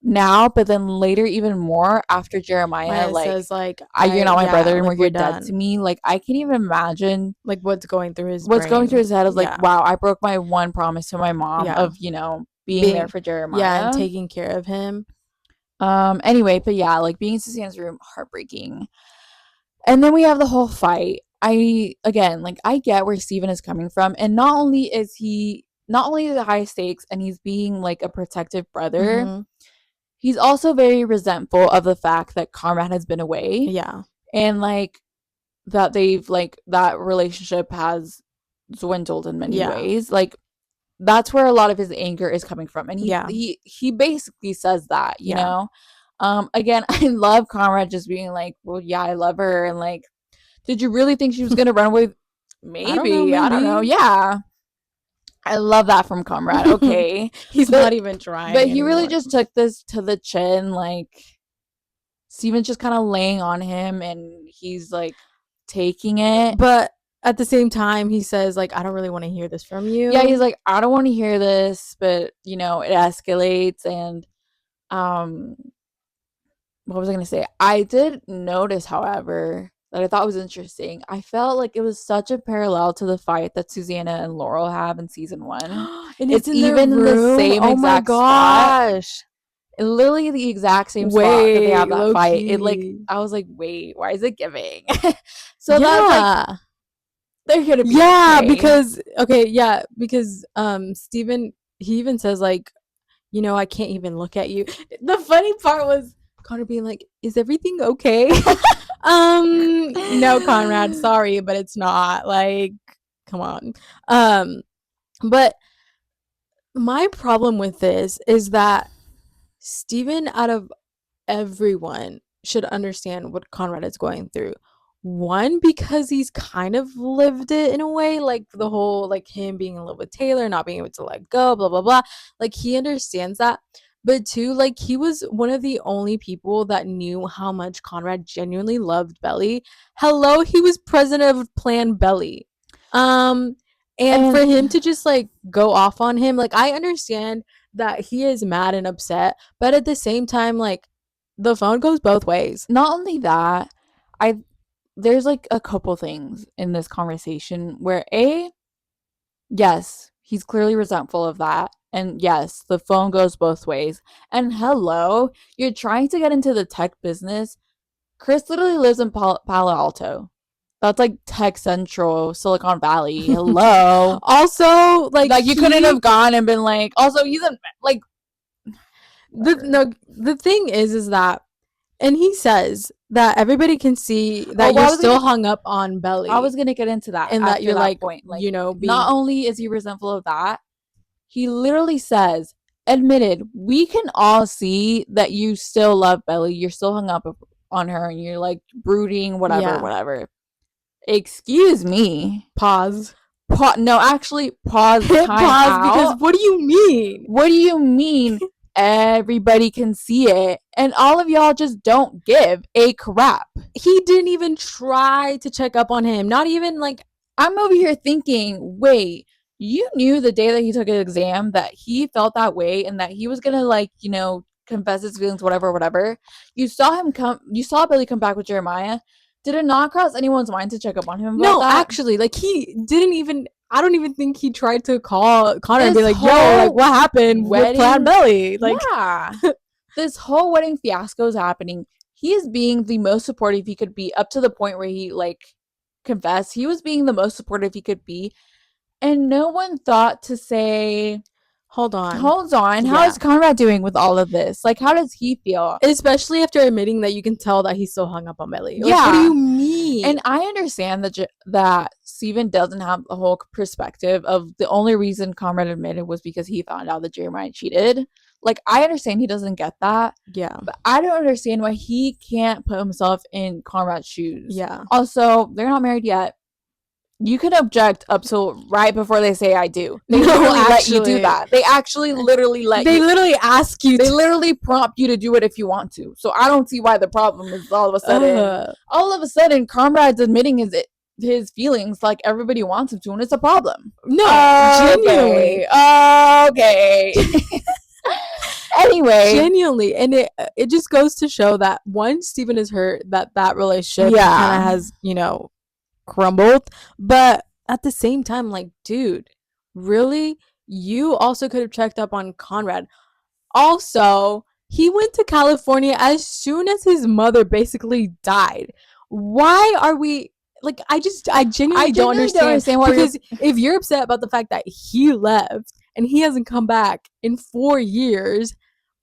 Now, but then later, even more after Jeremiah like says like, you're not my brother like, anymore, you're dead to me. Like, I can't even imagine like what's going through his head is like, yeah. wow, I broke my one promise to my mom of, being there for Jeremiah. Yeah, and taking care of him. Anyway, but yeah, like being in Susanna's room, heartbreaking. And then we have the whole fight. I get where Steven is coming from, and not only is the high stakes and he's being like a protective brother, he's also very resentful of the fact that Conrad has been away. Yeah. And like that they've like that relationship has dwindled in many ways. Like, that's where a lot of his anger is coming from. And he basically says that, you know? Again, I love Conrad just being like, well, yeah, I love her. And like, did you really think she was going to run away? Maybe. I don't know. Yeah. I love that from Conrad. Okay. He's not even trying. But he really just took this to the chin. Like, Steven's just kind of laying on him and he's like taking it. But at the same time, he says, like, I don't really want to hear this from you. Yeah, he's like, I don't want to hear this, but, it escalates. And, what was I going to say? I did notice, however, that I thought was interesting. I felt like it was such a parallel to the fight that Susanna and Laurel have in season 1. And it's even in the same exact spot. Literally the exact same spot that they have that fight. It like, I was like, wait, why is it giving? So that's like, they're gonna be because Steven, he even says like, I can't even look at you. The funny part was Connor being like, is everything okay? No, Conrad, sorry, but it's not. Like, come on. But my problem with this is that Steven, out of everyone, should understand what Conrad is going through. One, because he's kind of lived it in a way, like the whole like him being in love with Taylor, not being able to let go, blah blah blah. Like, he understands that. But two, like, he was one of the only people that knew how much Conrad genuinely loved Belly. Hello, he was president of Plan Belly. And for him to just like go off on him, like, I understand that he is mad and upset, but at the same time, like, the phone goes both ways. Not only that, there's like a couple things in this conversation where yes, he's clearly resentful of that. And yes, the phone goes both ways. And hello, you're trying to get into the tech business. Chris literally lives in Palo Alto. That's like tech central, Silicon Valley. Hello. Also, like you couldn't have gone and been like, also, he's a, like, the thing is that, and he says that everybody can see that you're still hung up on Belly. I was gonna get into that, and that you're that like, point. Like, not only is he resentful of that, he literally says, admitted, we can all see that you still love Belly, you're still hung up on her, and you're like brooding, whatever. Excuse me. Pause. No, actually, pause. Hit pause, because what do you mean? What do you mean? Everybody can see it, and all of y'all just don't give a crap. He didn't even try to check up on him. Not even like, I'm over here thinking, wait, you knew the day that he took his exam that he felt that way and that he was gonna like, confess his feelings, whatever. You saw Billy come back with Jeremiah. Did it not cross anyone's mind to check up on him about that? Actually, like, he didn't even, I don't even think he tried to call Connor and be like, yo, like, what happened with Plan Belly? Like, yeah. This whole wedding fiasco is happening. He is being the most supportive he could be, up to the point where he like confessed. He was being the most supportive he could be, and no one thought to say, hold on. How is Conrad doing with all of this? Like, how does he feel? Especially after admitting that you can tell that he's so hung up on Belly. Like, what do you mean? me. And I understand that Steven doesn't have the whole perspective of the only reason Conrad admitted was because he found out that Jeremiah cheated. Like, I understand he doesn't get that. Yeah. But I don't understand why he can't put himself in Conrad's shoes. Yeah. Also, they're not married yet. You can object up till right before they say I do. They literally let you do that. They actually literally let you. They literally ask you. They literally prompt you to do it if you want to. So I don't see why the problem is all of a sudden Conrad's admitting his feelings like everybody wants him to, and it's a problem. No, genuinely. Okay. Anyway, genuinely, and it just goes to show that once Steven is hurt, that relationship kind of has, you know, crumbled. But at the same time, like, dude, really, you also could have checked up on Conrad. Also, he went to California as soon as his mother basically died. Why are we like, I genuinely don't understand why, because if you're upset about the fact that he left and he hasn't come back in 4 years,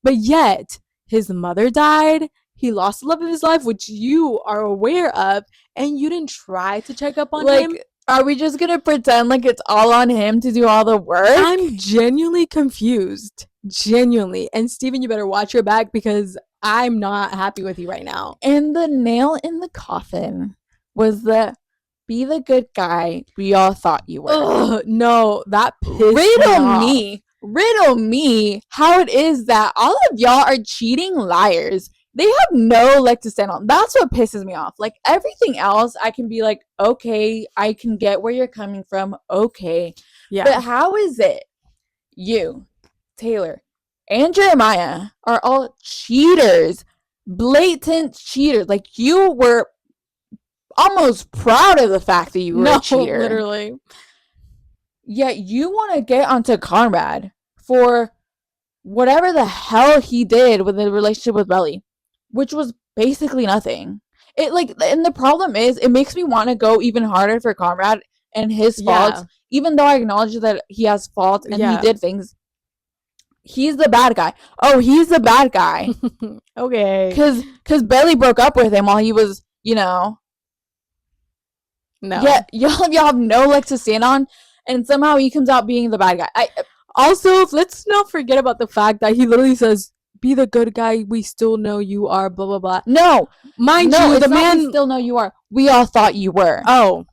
but yet his mother died, he lost the love of his life, which you are aware of, and you didn't try to check up on him. Are we just gonna pretend like it's all on him to do all the work? I'm genuinely confused. Genuinely. And Steven, you better watch your back, because I'm not happy with you right now. And the nail in the coffin was the be the good guy we all thought you were. Ugh, no, that pissed Riddle me how it is that all of y'all are cheating liars. They have no leg to stand on. That's what pisses me off. Like, everything else, I can be like, okay, I can get where you're coming from. Okay. Yeah. But how is it you, Taylor, and Jeremiah are all cheaters? Blatant cheaters. Like, you were almost proud of the fact that you were a cheater. Literally. Yet you want to get onto Conrad for whatever the hell he did with the relationship with Belly, which was basically nothing. And the problem is, it makes me want to go even harder for Conrad and his faults, even though I acknowledge that he has faults and he did things. He's the bad guy. Oh, he's the bad guy. Okay. Because Belly broke up with him while he was, you know. No. Yeah, y'all have no leg to stand on, and somehow he comes out being the bad guy. Also, let's not forget about the fact that he literally says, be the good guy we still know you are, blah, blah, blah. No. Mind you, the man... we still know you are. We all thought you were. Oh.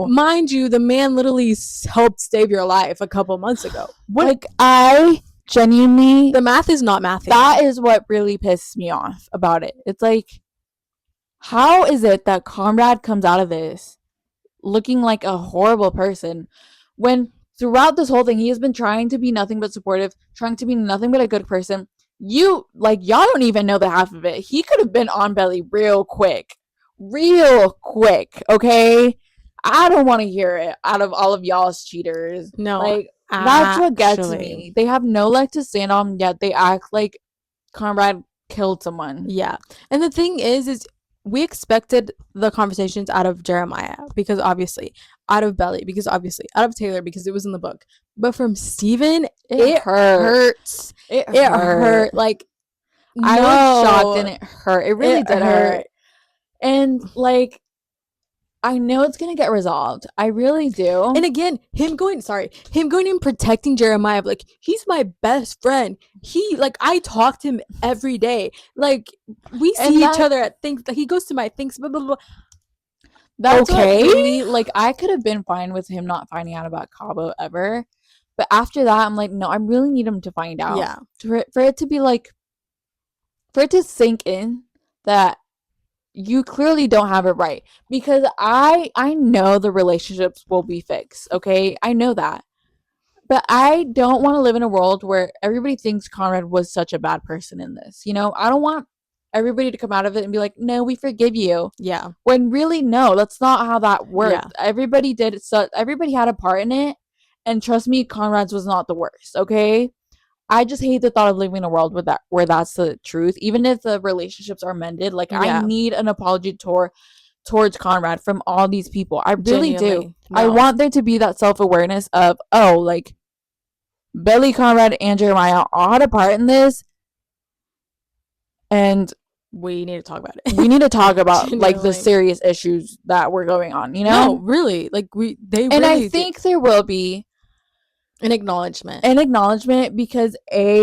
Mind you, the man literally helped save your life a couple months ago. Like, I genuinely... The math is not mathing. That is what really pisses me off about it. It's like, how is it that Conrad comes out of this looking like a horrible person when throughout this whole thing he has been trying to be nothing but supportive, trying to be nothing but a good person? Y'all don't even know the half of it. He could have been on Belly real quick, okay? I don't want to hear it out of all of y'all's cheaters. No, like, that's what gets me. They have no leg to stand on, yet they act like Conrad killed someone. Yeah. And the thing is we expected the conversations out of Jeremiah, because obviously, out of Belly, because obviously, out of Taylor, because it was in the book. But from Steven, it hurts. It hurt. Like, I was shocked and it hurt. It really did hurt. And, like, I know it's gonna get resolved. I really do. And again, him going and protecting Jeremiah, like, he's my best friend. I talk to him every day. Like, we see each other at things. Like, he goes to my things. Blah blah blah. That's okay. Really, like, I could have been fine with him not finding out about Cabo ever, but after that, I'm like, no, I really need him to find out. Yeah. For it to be like, for it to sink in that you clearly don't have it right, because I know the relationships will be fixed, okay? I know that. But I don't want to live in a world where everybody thinks Conrad was such a bad person in this. You know, I don't want everybody to come out of it and be like, no, we forgive you. Yeah. When really, no, that's not how that works. Yeah. Everybody did it. So everybody had a part in it. And trust me, Conrad's was not the worst, okay? I just hate the thought of living in a world where that's the truth. Even if the relationships are mended, like, I need an apology towards Conrad from all these people. I really do. No. I want there to be that self-awareness of, oh, like, BellyConrad and Jeremiah all had a part in this, and we need to talk about it. We need to talk about like the serious issues that were going on, you know? No, really. Like and I think there will be an acknowledgement because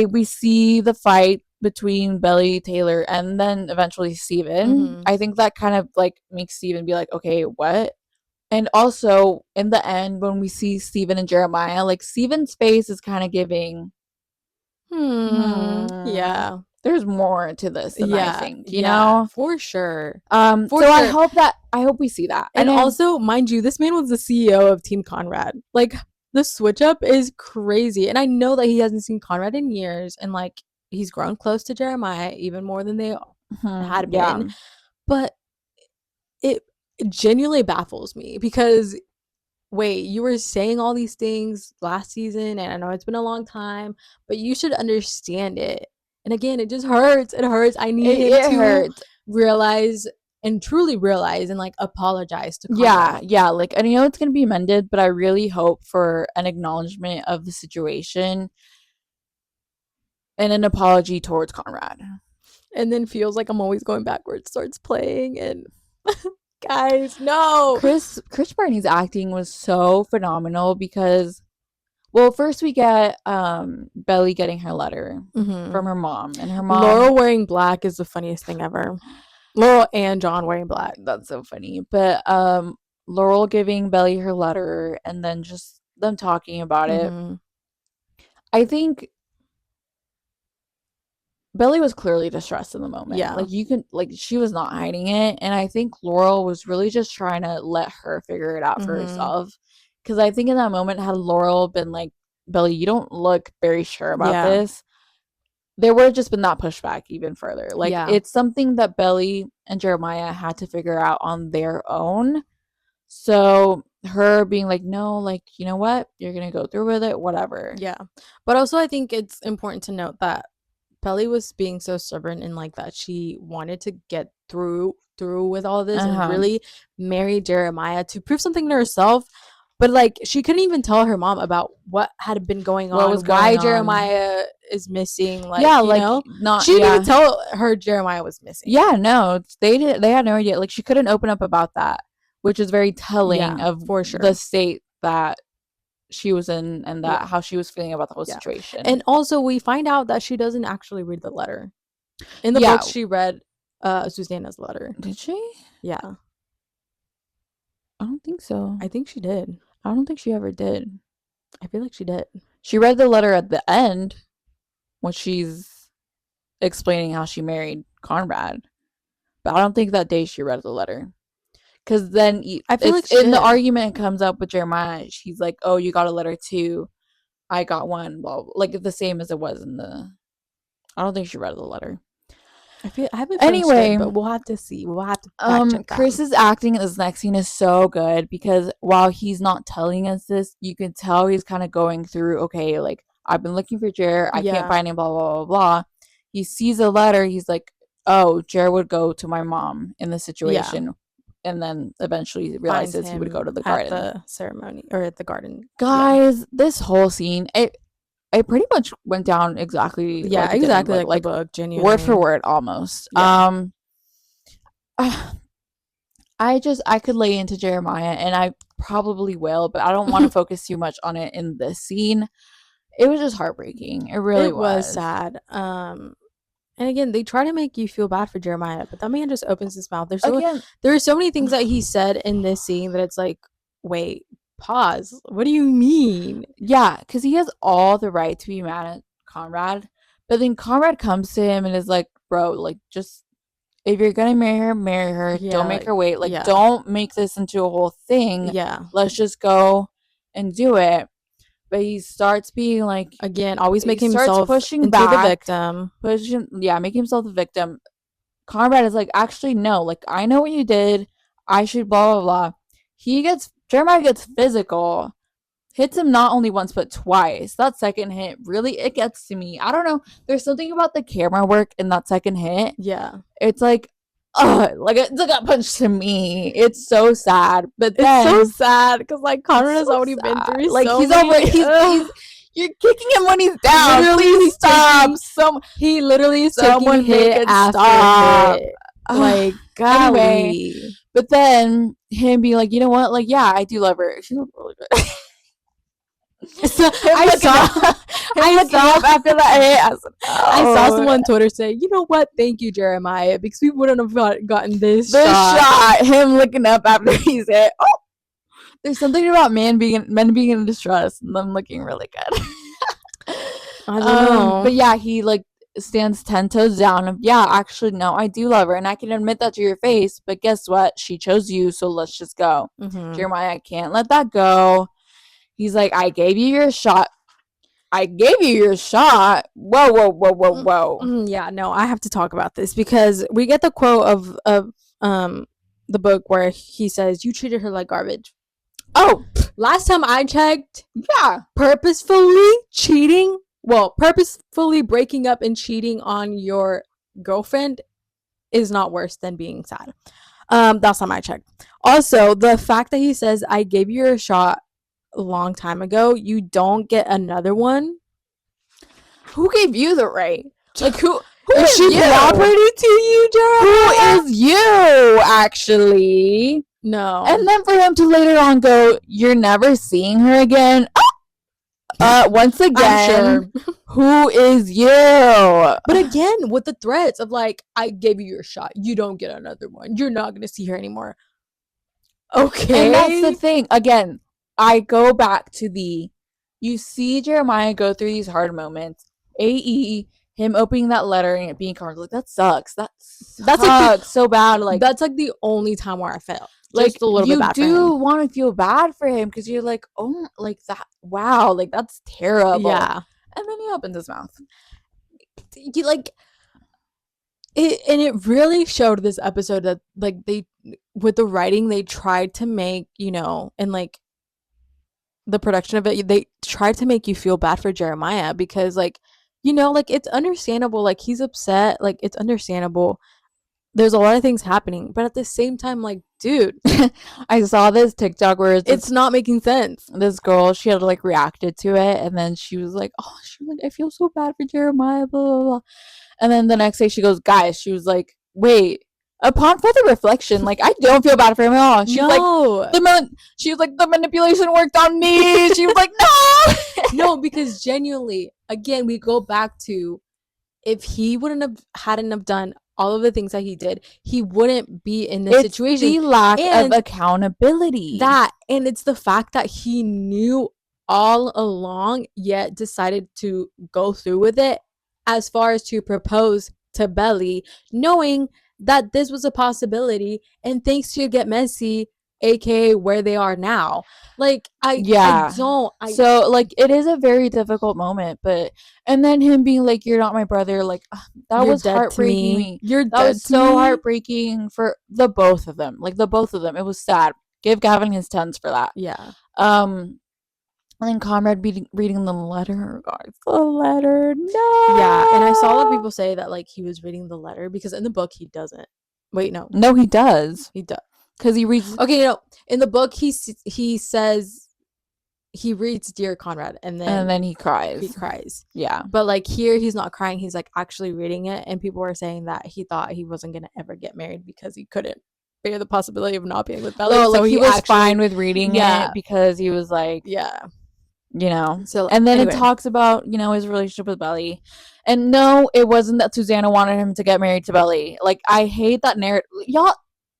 we see the fight between Belly, Taylor, and then eventually Steven. I think that kind of like makes Steven be like, okay, what? And also in the end, when we see Steven and Jeremiah, like Steven's face is kind of giving yeah, there's more to this than I think, you know? For sure. I hope we see that. And also, mind you, this man was the CEO of Team Conrad. Like, the switch up is crazy. And I know that he hasn't seen Conrad in years, and like he's grown close to Jeremiah even more than they had been. But it genuinely baffles me because wait, you were saying all these things last season, and I know it's been a long time, but you should understand it. And again, it just hurts. It hurts. I need him to realize and truly realize and like apologize to Conrad. Yeah. Like, I know it's gonna be amended, but I really hope for an acknowledgement of the situation and an apology towards Conrad. And then feels like I'm always going backwards, starts playing, and guys, no. Chris Barney's acting was so phenomenal because, well, first we get Belly getting her letter from her mom, and her mom. Laurel wearing black is the funniest thing ever. Laurel and John wearing black. That's so funny. But Laurel giving Belly her letter, and then just them talking about it. I think Belly was clearly distressed in the moment. Yeah. Like, you can, like, she was not hiding it. And I think Laurel was really just trying to let her figure it out for herself. Because I think in that moment, had Laurel been like, Belly, you don't look very sure about this, there would have just been that pushback even further. Like, it's something that Belly and Jeremiah had to figure out on their own. So her being like, no, like, you know what? You're going to go through with it, whatever. Yeah. But also I think it's important to note that Belly was being so stubborn and like that she wanted to get through with all this and really marry Jeremiah to prove something to herself. But like she couldn't even tell her mom about what had been going on, why Jeremiah is missing. Like, you know? She didn't even tell her Jeremiah was missing. Yeah, no, they had no idea. Like, she couldn't open up about that, which is very telling of the state that she was in and that how she was feeling about the whole situation. And also we find out that she doesn't actually read the letter. In the book she read Susanna's letter. Did she? Yeah. I don't think so. I think she did. I don't think she ever did. I feel like she did. She read the letter at the end when she's explaining how she married Conrad. But I don't think that day she read the letter. Because then I feel like in the argument comes up with Jeremiah, she's like, oh, you got a letter too. I got one. Well, like the same as it was in the. I don't think she read the letter. I haven't finished it, but we'll have to see. We'll have to fact check that. Chris's acting in this next scene is so good because while he's not telling us this, you can tell he's kind of going through, okay, like, I've been looking for Jer. I can't find him, blah, blah, blah, blah. He sees a letter. He's like, oh, Jer would go to my mom in this situation. Yeah. And then eventually realizes he would go to the garden. At the ceremony, or at the garden. Guys, this whole scene, it pretty much went down exactly like the book, genuinely. Word for word, almost. Yeah. I could lay into Jeremiah, and I probably will, but I don't want to focus too much on it in this scene. It was just heartbreaking. It really was sad. And again, they try to make you feel bad for Jeremiah, but that man just opens his mouth. There are so many things that he said in this scene that it's like, wait, pause. What do you mean? Yeah, because he has all the right to be mad at Conrad, but then Conrad comes to him and is like, bro, like, just, if you're gonna marry her. Yeah, don't make her wait. Like, don't make this into a whole thing. Yeah. Let's just go and do it. But he starts being like, again, always making himself pushing back, the victim. Making himself the victim. Conrad is like, actually, no, like, I know what you did. I should blah, blah, blah. Jeremiah gets physical. Hits him not only once, but twice. That second hit, really, it gets to me. I don't know. There's something about the camera work in that second hit. Yeah. It's like, like it took a punch to me. It's so sad, but then it's so sad because like Conrad has already been through. Like, so he's already he's you're kicking him when he's down. Please stop. He literally is someone taking hit after stop. hit. Like, golly. Anyway, but then him being like, you know what? Like, yeah, I do love her. She looked really good. So I saw someone on Twitter say, you know what? Thank you, Jeremiah, because we wouldn't have gotten this shot. Him looking up after he said, oh, there's something about men being in distress and them looking really good. I don't know. But yeah, he like stands 10 toes down of, yeah, actually, no, I do love her, and I can admit that to your face, but guess what? She chose you, so let's just go. Jeremiah, I can't let that go. He's like, I gave you your shot. Whoa. Yeah, no, I have to talk about this because we get the quote of the book where he says, you treated her like garbage. Oh, last time I checked, yeah, purposefully breaking up and cheating on your girlfriend is not worse than being sad. Last time I checked. Also, the fact that he says, I gave you a shot a long time ago, you don't get another one. Who gave you the right? Like, who is she property to you, Jeremiah? Who is you, actually? No. And then for him to later on go, you're never seeing her again. Once again, who is you? But again, with the threats of like, I gave you your shot, you don't get another one. You're not gonna see her anymore. Okay. And that's the thing. Again, I go back to you see Jeremiah go through these hard moments. Him opening that letter and it being covered, like, that sucks. That's like so bad. Like, that's like the only time where I felt like just a little bit bad for him. You do want to feel bad for him because you're like, oh, like that. Wow, like that's terrible. Yeah. And then he opens his mouth. You like it, and it really showed this episode that like they, with the writing, they tried to make, you know, and like the production of it, they tried to make you feel bad for Jeremiah because, like, you know, like, it's understandable, like, he's upset, like, it's understandable, there's a lot of things happening, but at the same time, like, dude, I saw this TikTok where it's not making sense. This girl, she had like reacted to it, and then she was like, oh, she was like, I feel so bad for Jeremiah, blah blah blah. And then the next day she goes, guys, she was like, wait, upon further reflection, like, I don't feel bad for him at all. She was like, the manipulation worked on me. She was like, no. No, because genuinely, again, we go back to, if he hadn't have done all of the things that he did, he wouldn't be in this situation. The lack of accountability. And it's the fact that he knew all along, yet decided to go through with it, as far as to propose to Belly, knowing that this was a possibility, and thanks to Get Messy, aka where they are now. Like, so like, it is a very difficult moment, but and then him being like, you're not my brother, like, that was heartbreaking. That was so heartbreaking for the both of them. Like, the both of them. It was sad. Give Gavin his 10s for that. Yeah. And then Conrad reading the letter. Guys, the letter. No. Yeah, and I saw that people say that, like, he was reading the letter because in the book he doesn't. Wait, no. No, he does. He does. Because he reads. Okay, no. In the book, he says he reads Dear Conrad, and then he cries. He cries. Yeah. But like here, he's not crying. He's like actually reading it, and people were saying that he thought he wasn't gonna ever get married because he couldn't bear the possibility of not being with Belly. So like he was fine with reading it because he was like, yeah, you know. So and then it talks about, you know, his relationship with Belly. And no, it wasn't that Susanna wanted him to get married to Belly. Like, I hate that narrative. Y'all,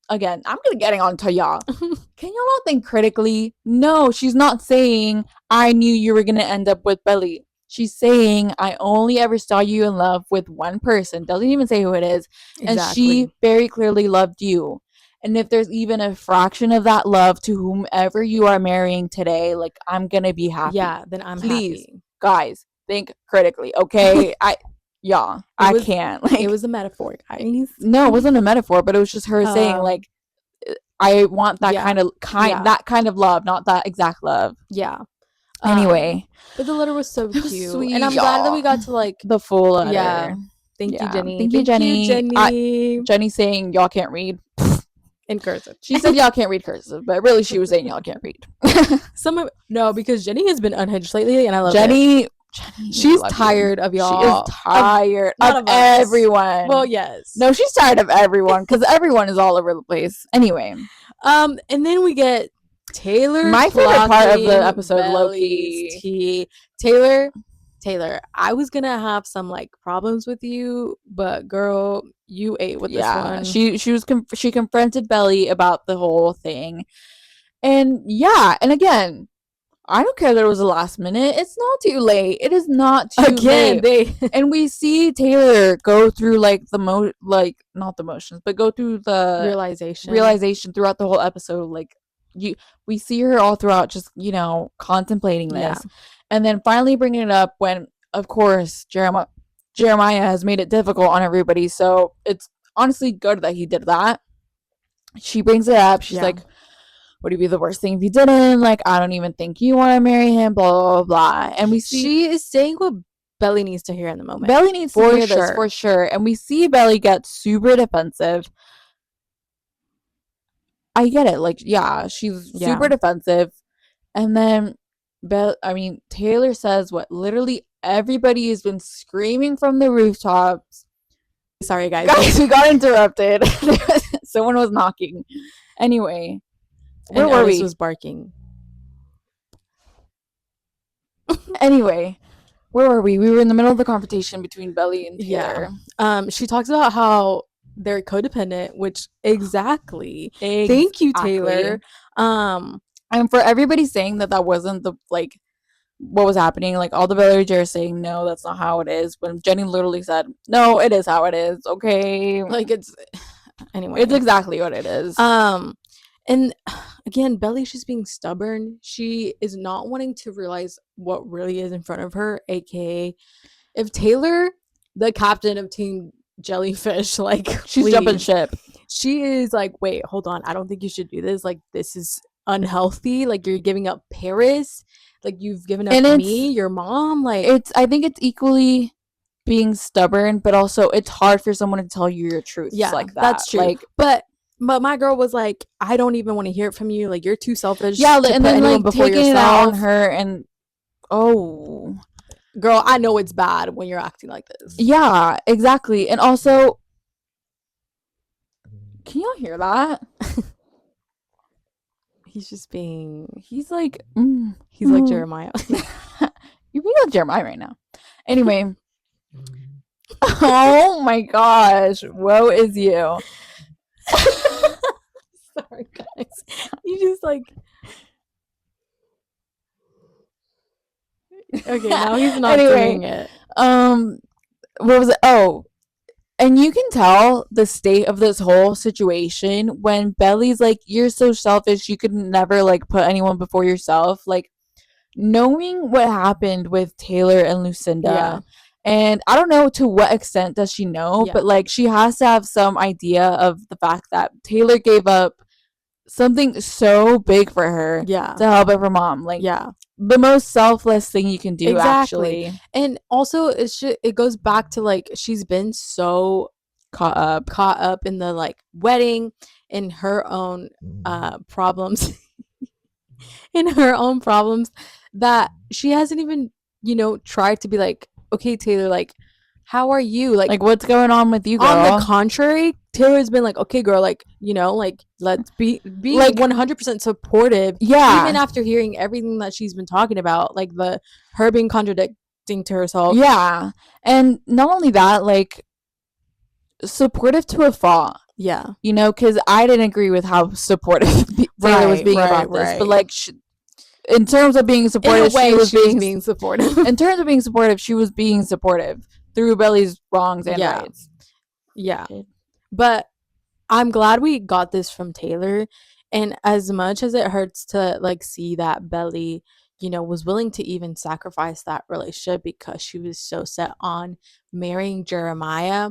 again, I'm gonna getting on to y'all. Can y'all not think critically? No, she's not saying I knew you were gonna end up with Belly. She's saying I only ever saw you in love with one person. Doesn't even say who it is. Exactly. And she very clearly loved you. And if there's even a fraction of that love to whomever you are marrying today, like, I'm gonna be happy. Yeah, then I'm happy. Guys, think critically, okay? I can't. Like, it was a metaphor, guys. No, it wasn't a metaphor, but it was just her saying, like, I want that that kind of love, not that exact love. Yeah. Anyway, but the letter was so cute, sweet, and I'm glad that we got to like the full letter. Yeah. Thank you, Jenny. Thank you, Jenny. Jenny saying y'all can't read in cursive. She said y'all can't read cursive, but really she was saying y'all can't read. No, because Jenny has been unhinged lately, and I love Jenny. She's tired of y'all. She is tired of everyone. Well, yes. No, she's tired of everyone because everyone is all over the place. Anyway. And then we get Taylor. My favorite part of the episode, Loki. Tea. Taylor, I was gonna have some like problems with you, but girl, you ate with this one. She confronted Belly about the whole thing, and again, I don't care that it was the last minute. It's not too late. It is not too late. And we see Taylor go through like not the motions, but go through the realization throughout the whole episode. Like we see her all throughout, just contemplating this, and then finally bringing it up when, of course, Jeremiah has made it difficult on everybody. So it's honestly good that he did that. She brings it up. She's like, would it be the worst thing if you didn't? Like, I don't even think you want to marry him, blah, blah, blah. And we see... She is saying what Belly needs to hear in the moment. Belly needs to hear this, for sure. And we see Belly get super defensive. I get it. Like, she's super defensive. And then, Taylor says what literally everybody has been screaming from the rooftops. Sorry, guys. We got interrupted. Someone was knocking. Anyway... Where were we? Was barking. Anyway, where were we? We were in the middle of the confrontation between Belly and Taylor. She talks about how they're codependent, which exactly. Thank you, Taylor. And for everybody saying that wasn't the what was happening, like all the BellyJere saying no, that's not how it is. When Jenny literally said, no, it is how it is. Okay, like it's exactly what it is. And again, Belly's just being stubborn. She is not wanting to realize what really is in front of her, aka if Taylor, the captain of Team Jellyfish, like she's jumping ship. She is like, wait, hold on. I don't think you should do this. Like, this is unhealthy. Like, you're giving up Paris. Like, you've given up me, your mom. Like, I think it's equally being stubborn, but also it's hard for someone to tell you your truth. Yeah, like that. That's true. Like, but my girl was like, I don't even want to hear it from you. Like, you're too selfish. Yeah, and then like taking it out on her, and girl, I know it's bad when you're acting like this. Yeah, exactly. And also, can y'all hear that? He's just being. He's like Jeremiah. You're being like Jeremiah right now. Anyway. Oh my gosh! Woe is you. Sorry, guys. You just like. Okay, now he's not doing it. What was it? Oh, and you can tell the state of this whole situation when Belly's like, "You're so selfish. You could never like put anyone before yourself." Like, knowing what happened with Taylor and Lucinda. Yeah. And I don't know to what extent does she know, but like she has to have some idea of the fact that Taylor gave up something so big for her to help out her mom. Like, the most selfless thing you can do, actually. And also, it goes back to like she's been so caught up in the like wedding, in her own problems, that she hasn't even tried to be like, okay, Taylor, like, how are you? Like what's going on with you, girl? On the contrary, Taylor's been like, okay, girl, like, like, let's be like 100% supportive. Yeah. Even after hearing everything that she's been talking about, like her being contradicting to herself. Yeah. And not only that, like, supportive to a fault. Yeah. Because I didn't agree with how supportive Taylor was being about this. But, like, in terms of being supportive, she was being supportive. In terms of being supportive, she was being supportive through Belly's wrongs and rights. Yeah. But I'm glad we got this from Taylor. And as much as it hurts to like see that Belly, was willing to even sacrifice that relationship because she was so set on marrying Jeremiah,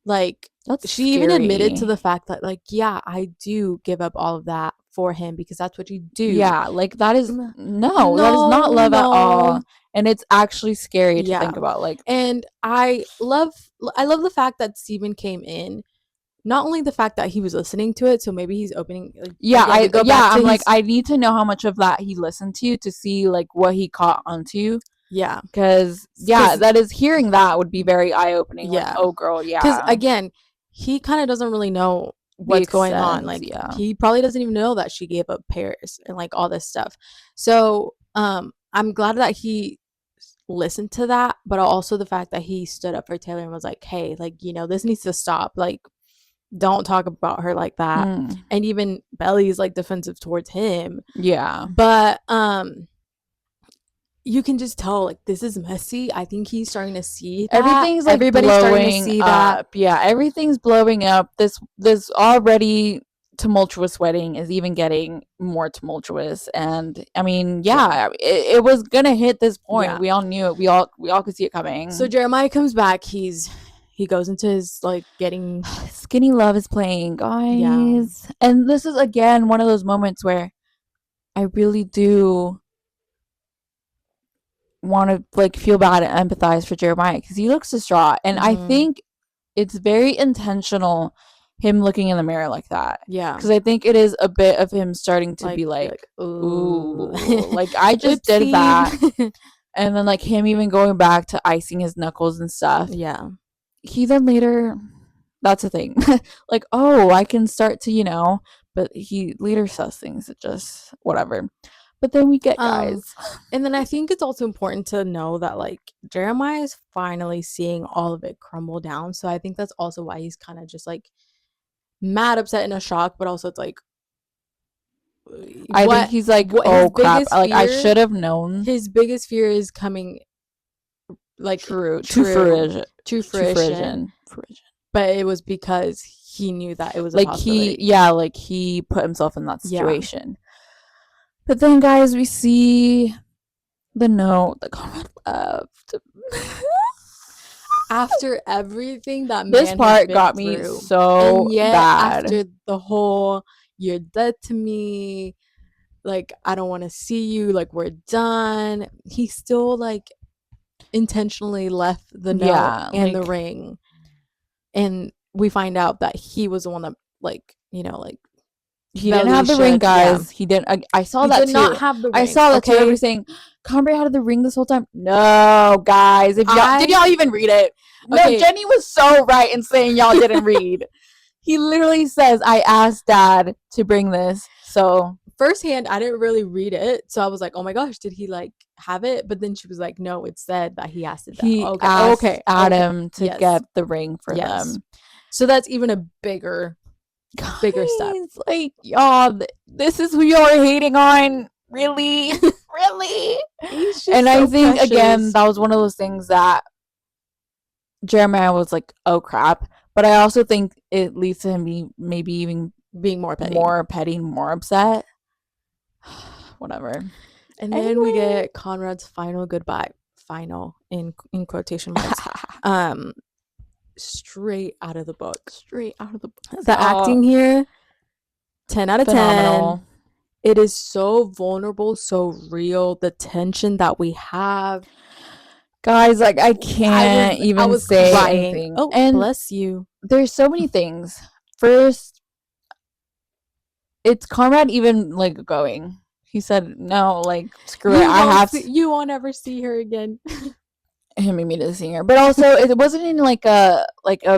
like, that's she scary. even admitted to the fact that like, yeah, I do give up all of that for him because that's what you do. Yeah, like that is that is not love at all. And it's actually scary to think about. Like, and I love the fact that Steven came in. Not only the fact that he was listening to it, so maybe he's opening. I'm like, I need to know how much of that he listened to see like what he caught onto. Yeah. Because, yeah, that is, hearing that would be very eye-opening. Yeah. Like, oh, girl, yeah. Because, again, he kind of doesn't really know what's going on. Like, he probably doesn't even know that she gave up Paris and, like, all this stuff. So, I'm glad that he listened to that, but also the fact that he stood up for Taylor and was like, hey, like, you know, this needs to stop. Like, don't talk about her like that. And even Belly's, like, defensive towards him. Yeah. But, you can just tell, like, this is messy. I think he's starting to see that. Everything's, like, everybody's starting to see that. Yeah, everything's blowing up. This already tumultuous wedding is even getting more tumultuous. And, I mean, yeah. It was gonna hit this point. Yeah. We all knew it. We all could see it coming. So Jeremiah comes back. He goes into his, like, getting... Skinny Love is playing, guys. Yeah. And this is, again, one of those moments where I really do want to, like, feel bad and empathize for Jeremiah, because he looks distraught, and I think it's very intentional, him looking in the mirror like that. Yeah, because I think it is a bit of him starting to be like ooh, like, I just did that. And then, like, him even going back to icing his knuckles and stuff. Yeah, he then later, that's a thing. Like, oh, I can start to, you know, but he later says things that just whatever. But then we get guys. And then I think it's also important to know that, like, Jeremiah is finally seeing all of it crumble down. So I think that's also why he's kind of just, like, mad, upset, and a shock. But also it's like, I think he's like, oh crap, like, I should have known. His biggest fear is coming, like, to fruition. But it was because he knew that it was like, he put himself in that situation. Yeah. But then, guys, we see the note that Conrad left. After everything that man this part got me through, so and yet, bad. After the whole, you're dead to me, like, I don't want to see you, like, we're done. He still, like, intentionally left the note and, like, the ring. And we find out that he was the one that, like, you know, like, he didn't have the ring, guys. Yeah. He didn't. I saw that too. He did not have the ring. I saw that too. Everybody saying Conrad had the ring this whole time. No, guys. Did y'all even read it? Okay. No, Jenny was so right in saying y'all didn't read. He literally says, I asked Dad to bring this. So firsthand, I didn't really read it. So I was like, oh my gosh, did he, like, have it? But then she was like, no, it said that he asked it. He asked Adam to get the ring for them. So that's even a bigger step. Like, y'all, this is who y'all are hating on. Really? Really? And I think precious. Again, that was one of those things that Jeremiah was like, oh crap. But I also think it leads to him maybe even being more petty, more upset. Whatever. And then we get Conrad's final goodbye. Final in quotation marks. Straight out of the book. The acting here, 10 out of phenomenal. 10. It is so vulnerable, so real. The tension that we have, guys, like, I can't even say anything. Oh, and bless you. There's so many things. First, it's Conrad even, like, going. He said, no, like, screw it. You won't ever see her again. Him immediately seeing her, but also it wasn't in like a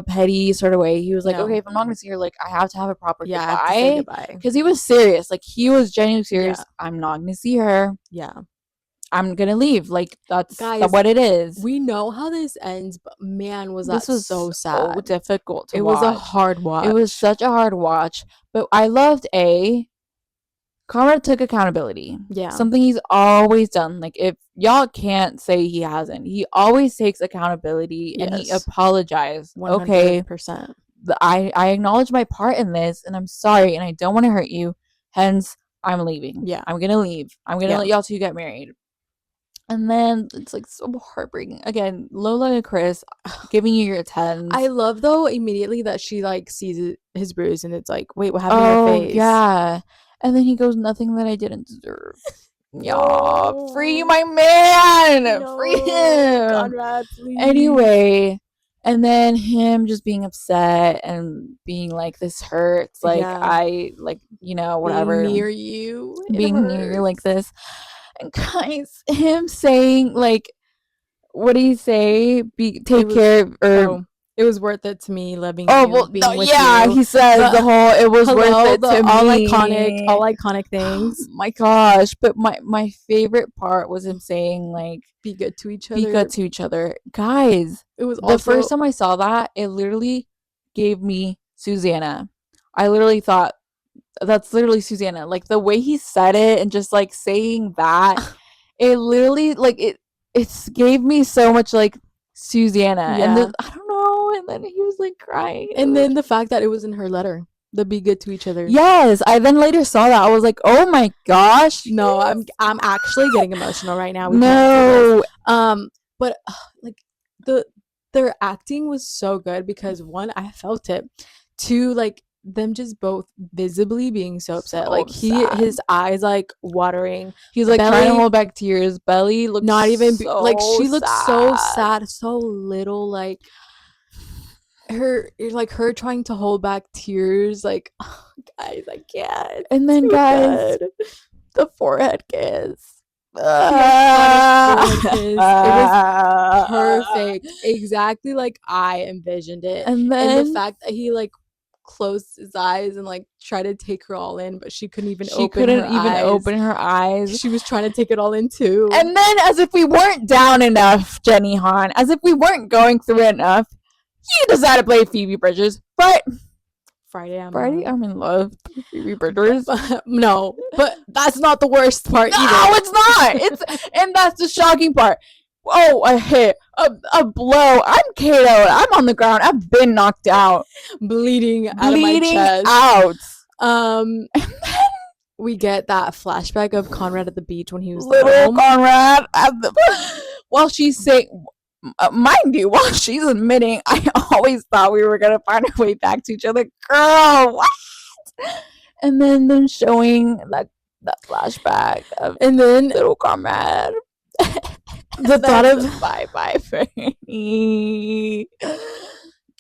petty sort of way. He was like, okay, if I'm not gonna see her, like, I have to have a proper goodbye, because he was serious. Like, he was genuinely serious. I'm not gonna see her. I'm gonna leave. Like, that's what it is. We know how this ends, but man, was so sad. So difficult to watch. Was a hard watch. It was such a hard watch, but I loved Conrad took accountability. Yeah. Something he's always done. Like, if y'all can't say he hasn't, he always takes accountability and he apologized. 100%. Okay, I acknowledge my part in this and I'm sorry and I don't want to hurt you. Hence, I'm leaving. Yeah. I'm going to leave. I'm going to let y'all two get married. And then it's, like, so heartbreaking. Again, Lola and Chris giving you your 10s. I love, though, immediately that she, like, sees his bruise and it's like, wait, what happened to your face? Yeah. And then he goes, nothing that I didn't deserve. Yeah, free my man. No. Free him. Conrad, please. Anyway, and then him just being upset and being like, this hurts. Like, I, like, you know, whatever. Being near you like this. And guys, him saying, like, what do you say? Take care or it was worth it to me loving oh you, well being with yeah you. he says the whole it was worth it the to me. all iconic things. My gosh, but my favorite part was him saying like be good to each be other. good to each other, guys. It was the first time I saw that, it literally gave me Susanna. I literally thought that's literally Susanna. Like the way he said it and just like saying that, it literally like it gave me so much like Susanna. Yeah. And then I don't know, and then he was like crying. And then the fact that it was in her letter, the be good to each other. Yes, I then later saw that. I was like, oh my gosh. No, I'm actually getting emotional right now. No. But like their acting was so good because one, I felt it. Two, like them just both visibly being so upset. Like his eyes like watering. He's like trying to hold back tears. Belly looked not even so like she looked so sad, so little. Like her trying to hold back tears. Like oh, guys, I can't. And then guys, the forehead kiss. It was perfect, exactly like I envisioned it. And then the fact that he like closed his eyes and like tried to take her all in, but she couldn't even open her eyes. She was trying to take it all in too. And then, as if we weren't down enough, Jenny Han, as if we weren't going through it enough, you decided to play Phoebe Bridgers. But Friday I'm in love with Phoebe Bridgers. No, but that's not the worst part either. No, it's not. And that's the shocking part. Oh, a hit, a blow. I'm KO'd. I'm on the ground. I've been knocked out, bleeding out of my chest. And then we get that flashback of Conrad at the beach when he was little Conrad at the. While she's saying, mind you, while she's admitting, I always thought we were gonna find our way back to each other. Girl, what? And then them showing that flashback of and then little Conrad. The thought of bye Bernie.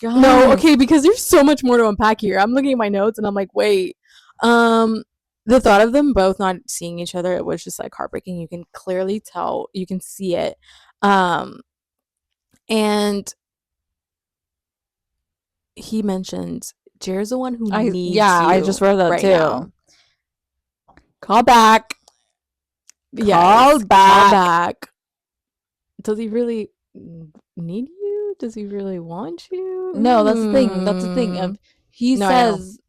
No, okay, because there's so much more to unpack here. I'm looking at my notes and I'm like, wait. The thought of them both not seeing each other, it was just like heartbreaking. You can clearly tell, you can see it. And he mentioned Jared's the one who needs you. I just read that right too. Now. Call back. Call back. Does he really need you? Does he really want you? No, that's the thing. That's the thing. He says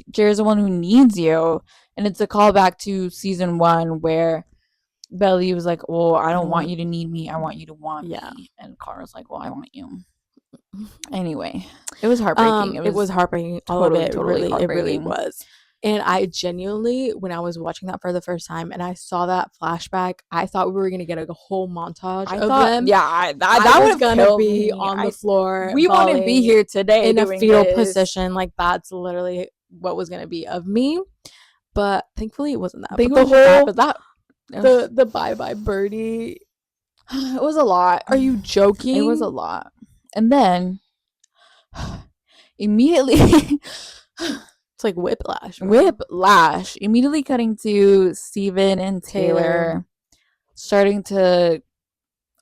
Jared's the one who needs you, and it's a callback to season 1 where Belly was like, "Well, I don't want you to need me. I want you to want me." And Cara's like, "Well, I want you." Anyway, it was heartbreaking. It was heartbreaking. All of it, really, it really was. And I genuinely, when I was watching that for the first time and I saw that flashback, I thought we were going to get a whole montage of them. Yeah, that was going to be on the floor. We wouldn't be here today in a fetal position. Like, that's literally what was going to be of me. But thankfully, it wasn't that. The bye-bye birdie. It was a lot. Are you joking? It was a lot. And then, immediately... It's like whiplash. Right? Whiplash. Immediately cutting to Steven and Taylor starting to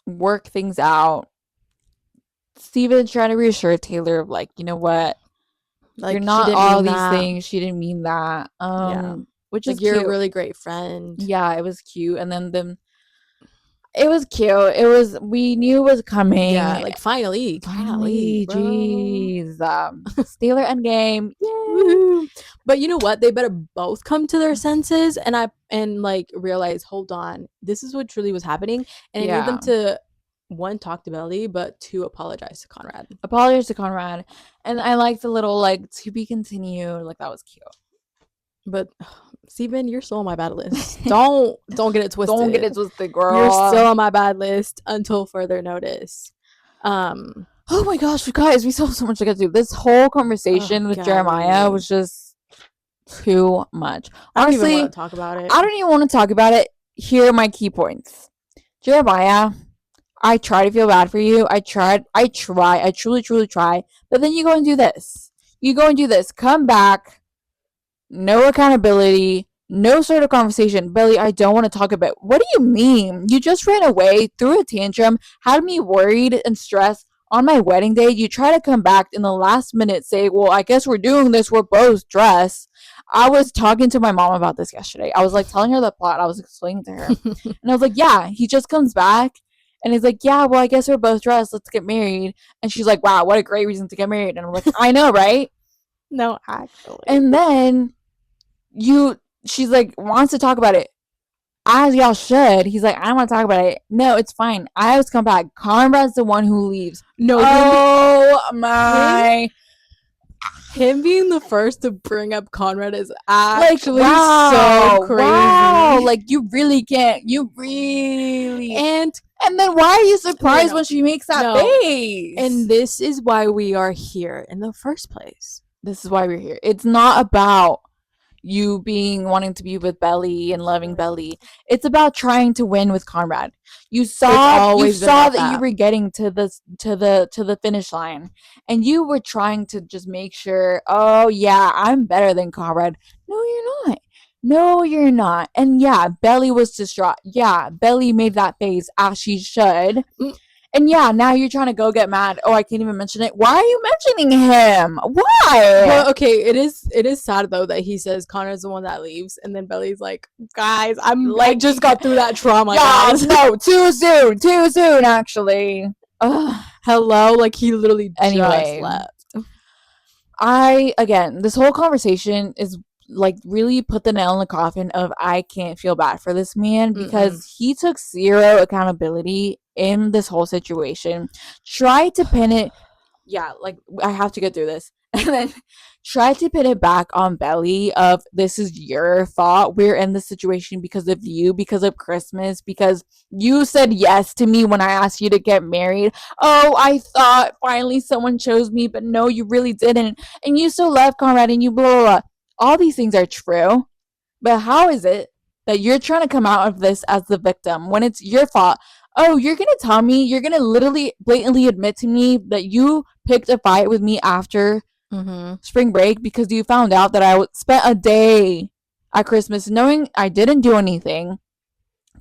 work things out. Steven trying to reassure Taylor of like, you know what? Like, you're not all these things. She didn't mean that. Which is you're cute. a really great friend. Yeah, it was cute. And then it was cute. We knew it was coming. Yeah, like finally, jeez. Steeler Endgame. Yay. But you know what? They better both come to their senses and like realize, hold on, this is what truly was happening. And I need them to, one, talk to Belly, but two, apologize to Conrad. And I like the little like to be continued. Like that was cute. But Steven, you're still on my bad list. Don't get it twisted. Don't get it twisted, girl. You're still on my bad list until further notice. Oh my gosh, you guys, we still have so much to get to. This whole conversation with Jeremiah was just too much. Honestly, I don't even want to talk about it. I don't even want to talk about it. Here are my key points. Jeremiah, I try to feel bad for you. I truly try. But then you go and do this. Come back. No accountability. No sort of conversation. Belly, I don't want to talk about it. What do you mean? You just ran away, threw a tantrum, had me worried and stressed on my wedding day. You try to come back in the last minute, say, well, I guess we're doing this. We're both dressed. I was talking to my mom about this yesterday. I was like telling her the plot. I was explaining to her. And I was like, yeah, he just comes back. And he's like, yeah, well, I guess we're both dressed. Let's get married. And she's like, wow, what a great reason to get married. And I'm like, I know, right? No, actually. And then she's like, wants to talk about it. As y'all should. He's like, I don't want to talk about it. No, it's fine. I always come back. Conrad's the one who leaves. No, oh my. Him being the first to bring up Conrad is actually so crazy. Wow. Like, you really can't. You really. And then why are you surprised when she makes that face? And this is why we are here in the first place. This is why we're here. It's not about you wanting to be with Belly and loving Belly. It's about trying to win with Conrad. You saw that you were getting to the finish line, and you were trying to just make sure, oh yeah, I'm better than Conrad. No, you're not. No, you're not. And yeah, Belly was distraught. Yeah, Belly made that face as she should. And yeah, now you're trying to go get mad. Oh, I can't even mention it. Why are you mentioning him? Why? Well, okay, it is sad though that he says Connor's the one that leaves, and then Belly's like, guys, I just got through that trauma. Yeah, guys. No, too soon, actually. Ugh. Hello, like he literally just left. This whole conversation is like really put the nail in the coffin of I can't feel bad for this man because he took zero accountability in this whole situation. Tried to pin it, yeah, like I have to get through this, and then tried to pin it back on Belly of this is your fault. We're in this situation because of you, because of Christmas, because you said yes to me when I asked you to get married. Oh, I thought finally someone chose me, but no, you really didn't. And you still love Conrad and you blah, blah, blah. All these things are true, but how is it that you're trying to come out of this as the victim when it's your fault? Oh, you're going to tell me, you're going to literally blatantly admit to me that you picked a fight with me after spring break because you found out that I spent a day at Christmas knowing I didn't do anything,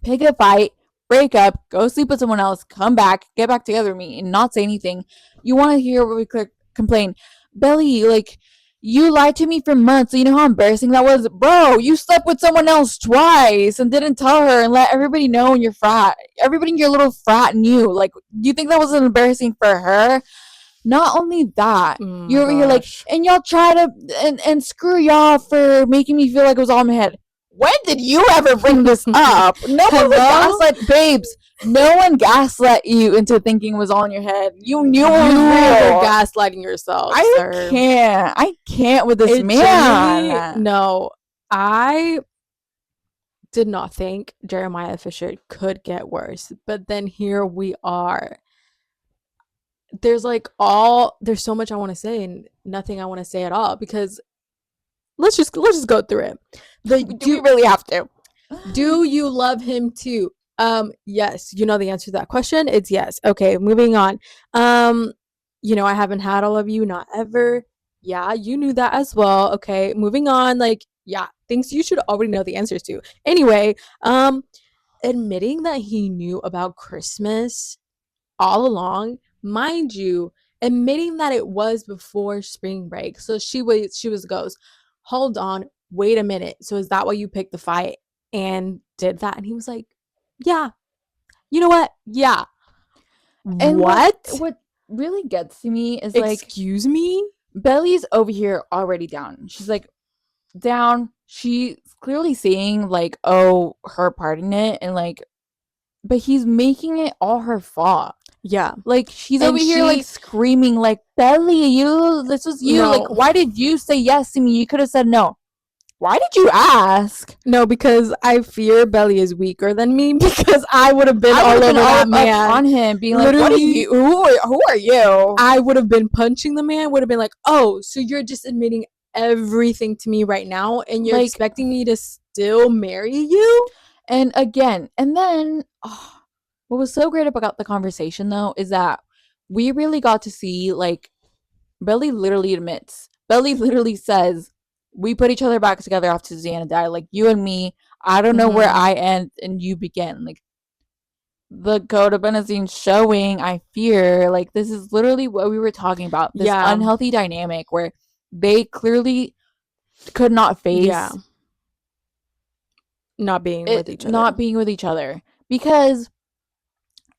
pick a fight, break up, go sleep with someone else, come back, get back together with me, and not say anything. You want to hear what we complain. Belly, like, you lied to me for months. So you know how embarrassing that was? Bro, you slept with someone else twice and didn't tell her and let everybody know in your frat. Everybody in your little frat knew. Like, do you think that wasn't embarrassing for her? Not only that, you're over here like, and y'all try to, and screw y'all for making me feel like it was all in my head. When did you ever bring this up? No one was gaslight, babes. No one gaslit you into thinking it was all in your head. You knew it was real. Gaslighting yourself. I can't with this man. No, I did not think Jeremiah Fisher could get worse, but then here we are. There's so much I want to say and nothing I want to say at all because let's just go through it. Do we really have to? Do you love him too? Yes. You know the answer to that question? It's yes. Okay, moving on. I haven't had all of you, not ever. Yeah, you knew that as well. Okay, moving on. Like, yeah, things you should already know the answers to. Anyway, admitting that he knew about Christmas all along, mind you, admitting that it was before spring break. So she goes, hold on, wait a minute. So is that why you picked the fight and did that? And he was like, yeah. You know what? Yeah. And what really gets to me is like, excuse me? Belly's over here already down. She's like down. She's clearly seeing like, oh, her part in it, and like, but he's making it all her fault. Yeah. Like, she's over here like screaming like, Belly, this was you. No. Like, why did you say yes to me? You could have said no. Why did you ask? No, because I fear Belly is weaker than me because I would have been all over that man. On him, being like, what are you? Who are you? I would have been punching the man, would have been like, oh, so you're just admitting everything to me right now and you're expecting me to still marry you? And again, and then, what was so great about the conversation, though, is that we really got to see, like, Belly literally admits. Belly literally says, we put each other back together after Susanna died. Like, you and me, I don't know where I end and you begin. Like, the codependency showing, I fear, like, this is literally what we were talking about. This unhealthy dynamic where they clearly could not face not being with each other. Because,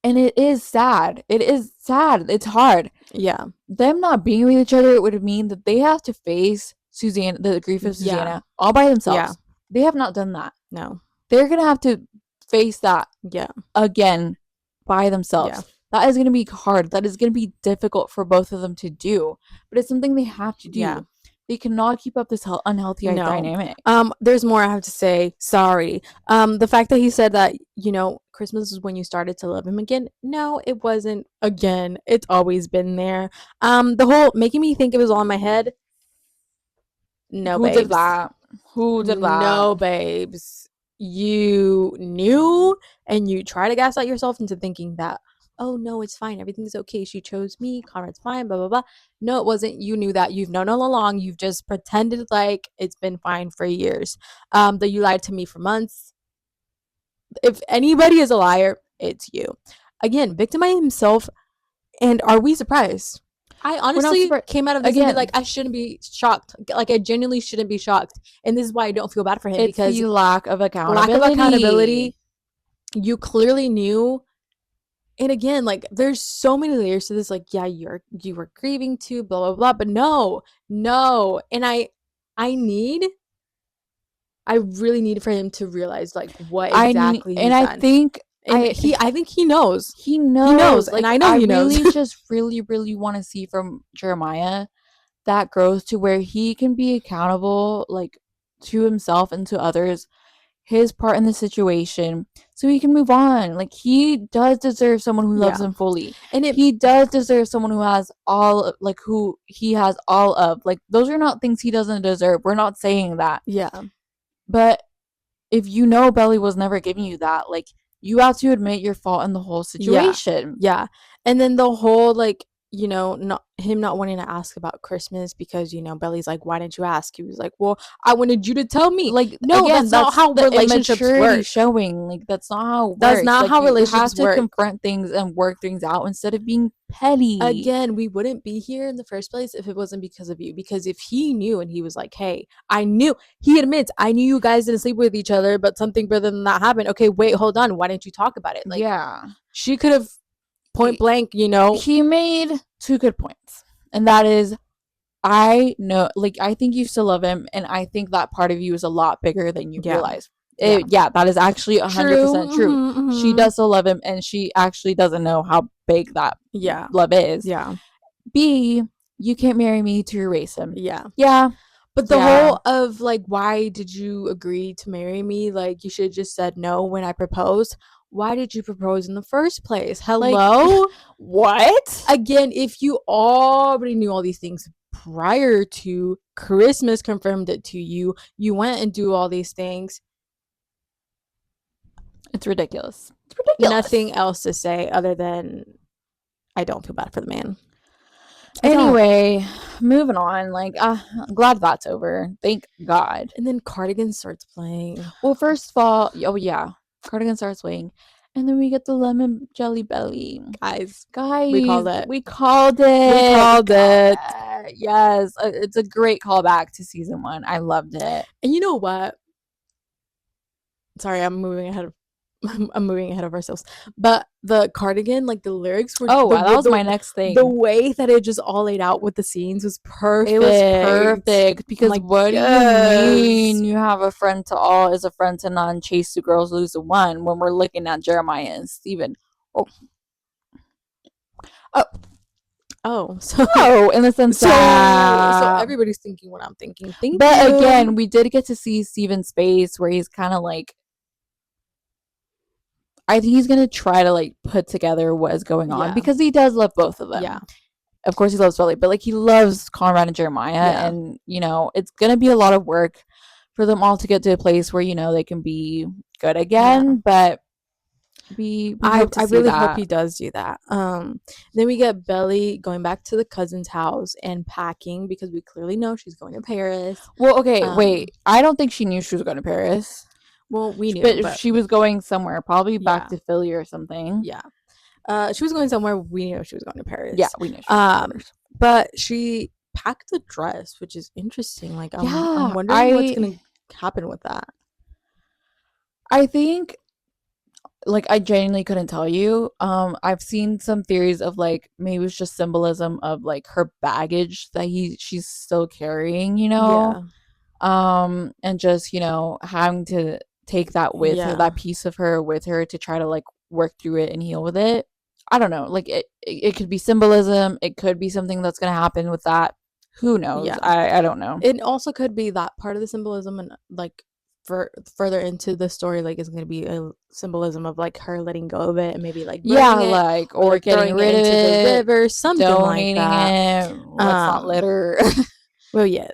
and it is sad. It's hard. Yeah. Them not being with each other would mean that they have to face the grief of Susanna all by themselves. Yeah. They have not done that. No. They're going to have to face that again by themselves. Yeah. That is going to be hard. That is going to be difficult for both of them to do. But it's something they have to do. Yeah. They cannot keep up this unhealthy dynamic. There's more I have to say. Sorry. The fact that he said that, you know, Christmas is when you started to love him again. No, it wasn't. Again, it's always been there. The whole making me think it was all in my head. No, babes. Who did that? Who did that? No, babes. You knew and you try to gaslight yourself into thinking that, oh no, it's fine, everything's okay, she chose me, Conrad's fine, blah blah blah. No, it wasn't. You knew that. You've known all along. You've just pretended like it's been fine for years. That you lied to me for months. If anybody is a liar, it's you. Again, victimizing himself. And are we surprised? I honestly came out of this again, like, I shouldn't be shocked. Like, I genuinely shouldn't be shocked. And this is why I don't feel bad for him. It's because the lack of accountability. You clearly knew. And again, like, there's so many layers to this. Like, yeah, you were grieving too, blah blah blah. But no. And I really need for him to realize, like, what exactly he's done. I think he knows. He knows. Like, and I know he knows. I really just really want to see from Jeremiah that growth to where he can be accountable, like, to himself and to others, his part in the situation, so he can move on. Like, he does deserve someone who loves him fully, and he does deserve someone who has who he has all of. Like, those are not things he doesn't deserve. We're not saying that. Yeah. But if you know Belly was never giving you that, like, you have to admit your fault in the whole situation. Yeah. And then the whole, like, you know, not wanting to ask about Christmas because, you know, Belly's like, why didn't you ask? He was like, well, I wanted you to tell me. Like, no, again, that's not how relationships work. Showing, like, that's not how it works. That's not how relationships work. You have to confront things and work things out instead of being petty. Again, we wouldn't be here in the first place if it wasn't because of you. Because if he knew and he was like, hey, he admits, I knew you guys didn't sleep with each other, but something better than that happened. Okay, wait, hold on. Why didn't you talk about it? Like, yeah. She could have point blank, you know. He made 2 good points. And that is, I know, like, I think you still love him, and I think that part of you is a lot bigger than you realize. That is actually 100% true. Mm-hmm. She does still love him, and she actually doesn't know how big that love is. Yeah. B, you can't marry me to erase him. Yeah. Yeah. But the whole of, like, why did you agree to marry me? Like, you should have just said no when I proposed. Why did you propose in the first place? Hello? Like, what? Again, if you already knew all these things prior to Christmas, confirmed it to you, you went and do all these things. It's ridiculous. Nothing else to say other than I don't feel bad for the man. Anyway, moving on. Like, I'm glad that's over. Thank God. And then Cardigan starts playing. Well, first of all, Cardigan starts playing, and then we get the lemon jelly belly. Guys, we called it. Yes, it's a great callback to season 1. I loved it. And you know what? Sorry, I'm moving ahead of ourselves. But the Cardigan, like, the lyrics were that was my next thing. The way that it just all laid out with the scenes was perfect. It was perfect because, like, what do you mean you have a friend to all is a friend to none, chase 2 girls, lose to 1, when we're looking at Jeremiah and Steven. So in the sense that so everybody's thinking what I'm thinking. But again, we did get to see Steven's face where he's kind of like, I think he's going to try to, like, put together what is going on because he does love both of them. Yeah. Of course he loves Belly, but, like, he loves Conrad and Jeremiah, and, you know, it's going to be a lot of work for them all to get to a place where, you know, they can be good again, but hope to I see really that. hope he does do that. Then we get Belly going back to the cousin's house and packing because we clearly know she's going to Paris. Well, okay, wait. I don't think she knew she was going to Paris. Well, we knew, but she was going somewhere, probably back yeah. to Philly or something. Yeah. She was going somewhere. We knew she was going to Paris. Yeah, we knew she was going to Paris. But she packed a dress, which is interesting. Like, I'm wondering what's going to happen with that. I think, like, I genuinely couldn't tell you. I've seen some theories of, like, maybe it's just symbolism of, like, her baggage that she's still carrying, you know? Yeah. And just, you know, having to take that with her, that piece of her with her to try to, like, work through it and heal with it. I don't know. Like, it could be symbolism. It could be something that's going to happen with that. Who knows? Yeah. I don't know. It also could be that part of the symbolism, and, like, for further into the story, like, it's going to be a symbolism of, like, her letting go of it and maybe, like, like, or like getting rid of it, the river, something like that. It. Let's not litter. Well, yeah.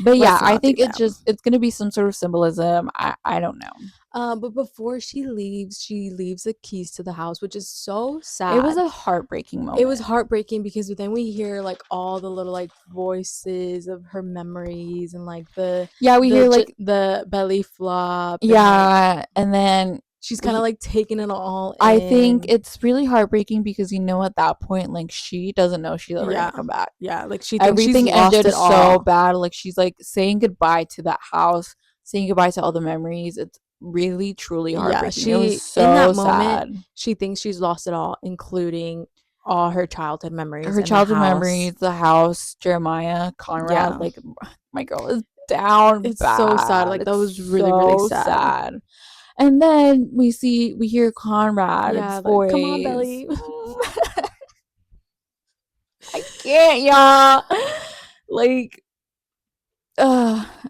But yeah, I think it's gonna be some sort of symbolism. I don't know. But before she leaves the keys to the house, which is so sad. It was a heartbreaking moment. It was heartbreaking because then we hear, like, all the little, like, voices of her memories and, like, we hear, like, the belly flop. And then she's kind of, like, taking it all in. I think it's really heartbreaking because, you know, at that point, like, she doesn't know she's ever gonna come back. Yeah, like, she thinks everything she's lost ended it all. So bad. Like, she's, like, saying goodbye to that house, saying goodbye to all the memories. It's really, truly heartbreaking. It was so in that sad. moment, she thinks she's lost it all, including all her childhood memories. The house, Jeremiah, Conrad. Like, my girl is down. It's bad. So sad. Like, that was really, really sad. And then we hear Conrad's voice. Come on, Belly. I can't, y'all. Like,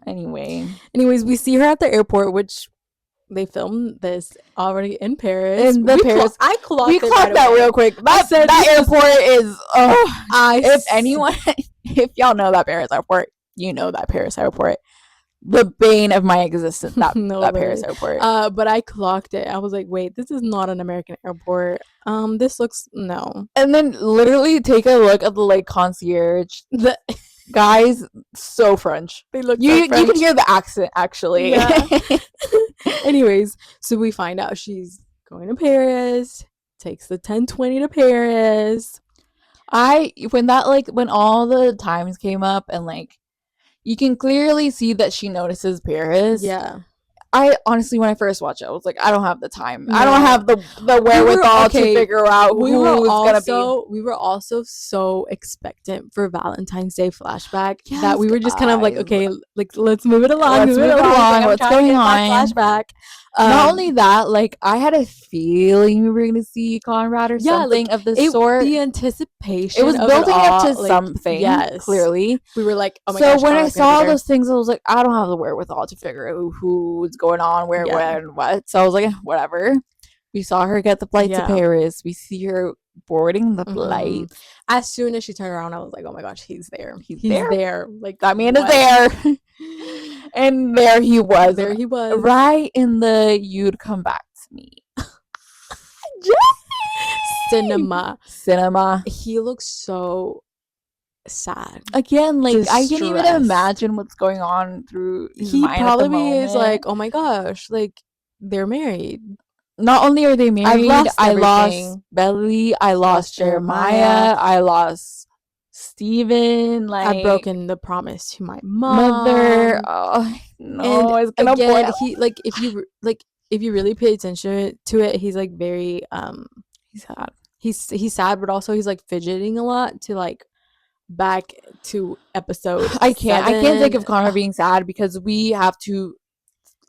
anyways, we see her at the airport, which they filmed this already in Paris. I clocked that real quick. That airport is. If y'all know that Paris airport, you know that Paris airport. The bane of my existence, that Paris airport. But I clocked it. I was like, wait, this is not an American airport. This looks no. And then literally take a look at the, like, concierge. The guys, so French. They look you can hear the accent, actually. Yeah. Anyways, so we find out she's going to Paris, takes the 10:20 to Paris. When all the times came up and, like, you can clearly see that she notices Paris. Yeah. I honestly, when I first watched it, I was like, I don't have the time. No. I don't have the wherewithal to figure out who's gonna be. We were also so expectant for Valentine's Day flashback that we were just kind of like, okay, like, let's move it along. What's going on? Flashback. Not only that, like, I had a feeling we were gonna see Conrad or something of the sort. The anticipation. It was building up to something. Yes, clearly. We were like, oh my gosh. So when I saw those things, I was like, I don't have the wherewithal to figure out who's going on, where, when, and what. So I was like, whatever. We saw her get the flight to Paris. We see her boarding the flight. As soon as she turned around, I was like, oh my gosh, he's there. He's there. Like, that man is there. And there he was. Right in the "you'd come back to me." Cinema. He looks so sad. Again, like, I can't even imagine what's going on through his mind. He probably is like, oh my gosh, like, they're married. Not only are they married, I lost Belly, I lost Jeremiah, I lost Steven. Like, I've broken the promise to my mother. Oh no, it's gonna again, if you really pay attention to it, he's like very he's sad. He's sad, but also he's like fidgeting a lot to, like, back to episode. I can't think of Connor being sad because we have to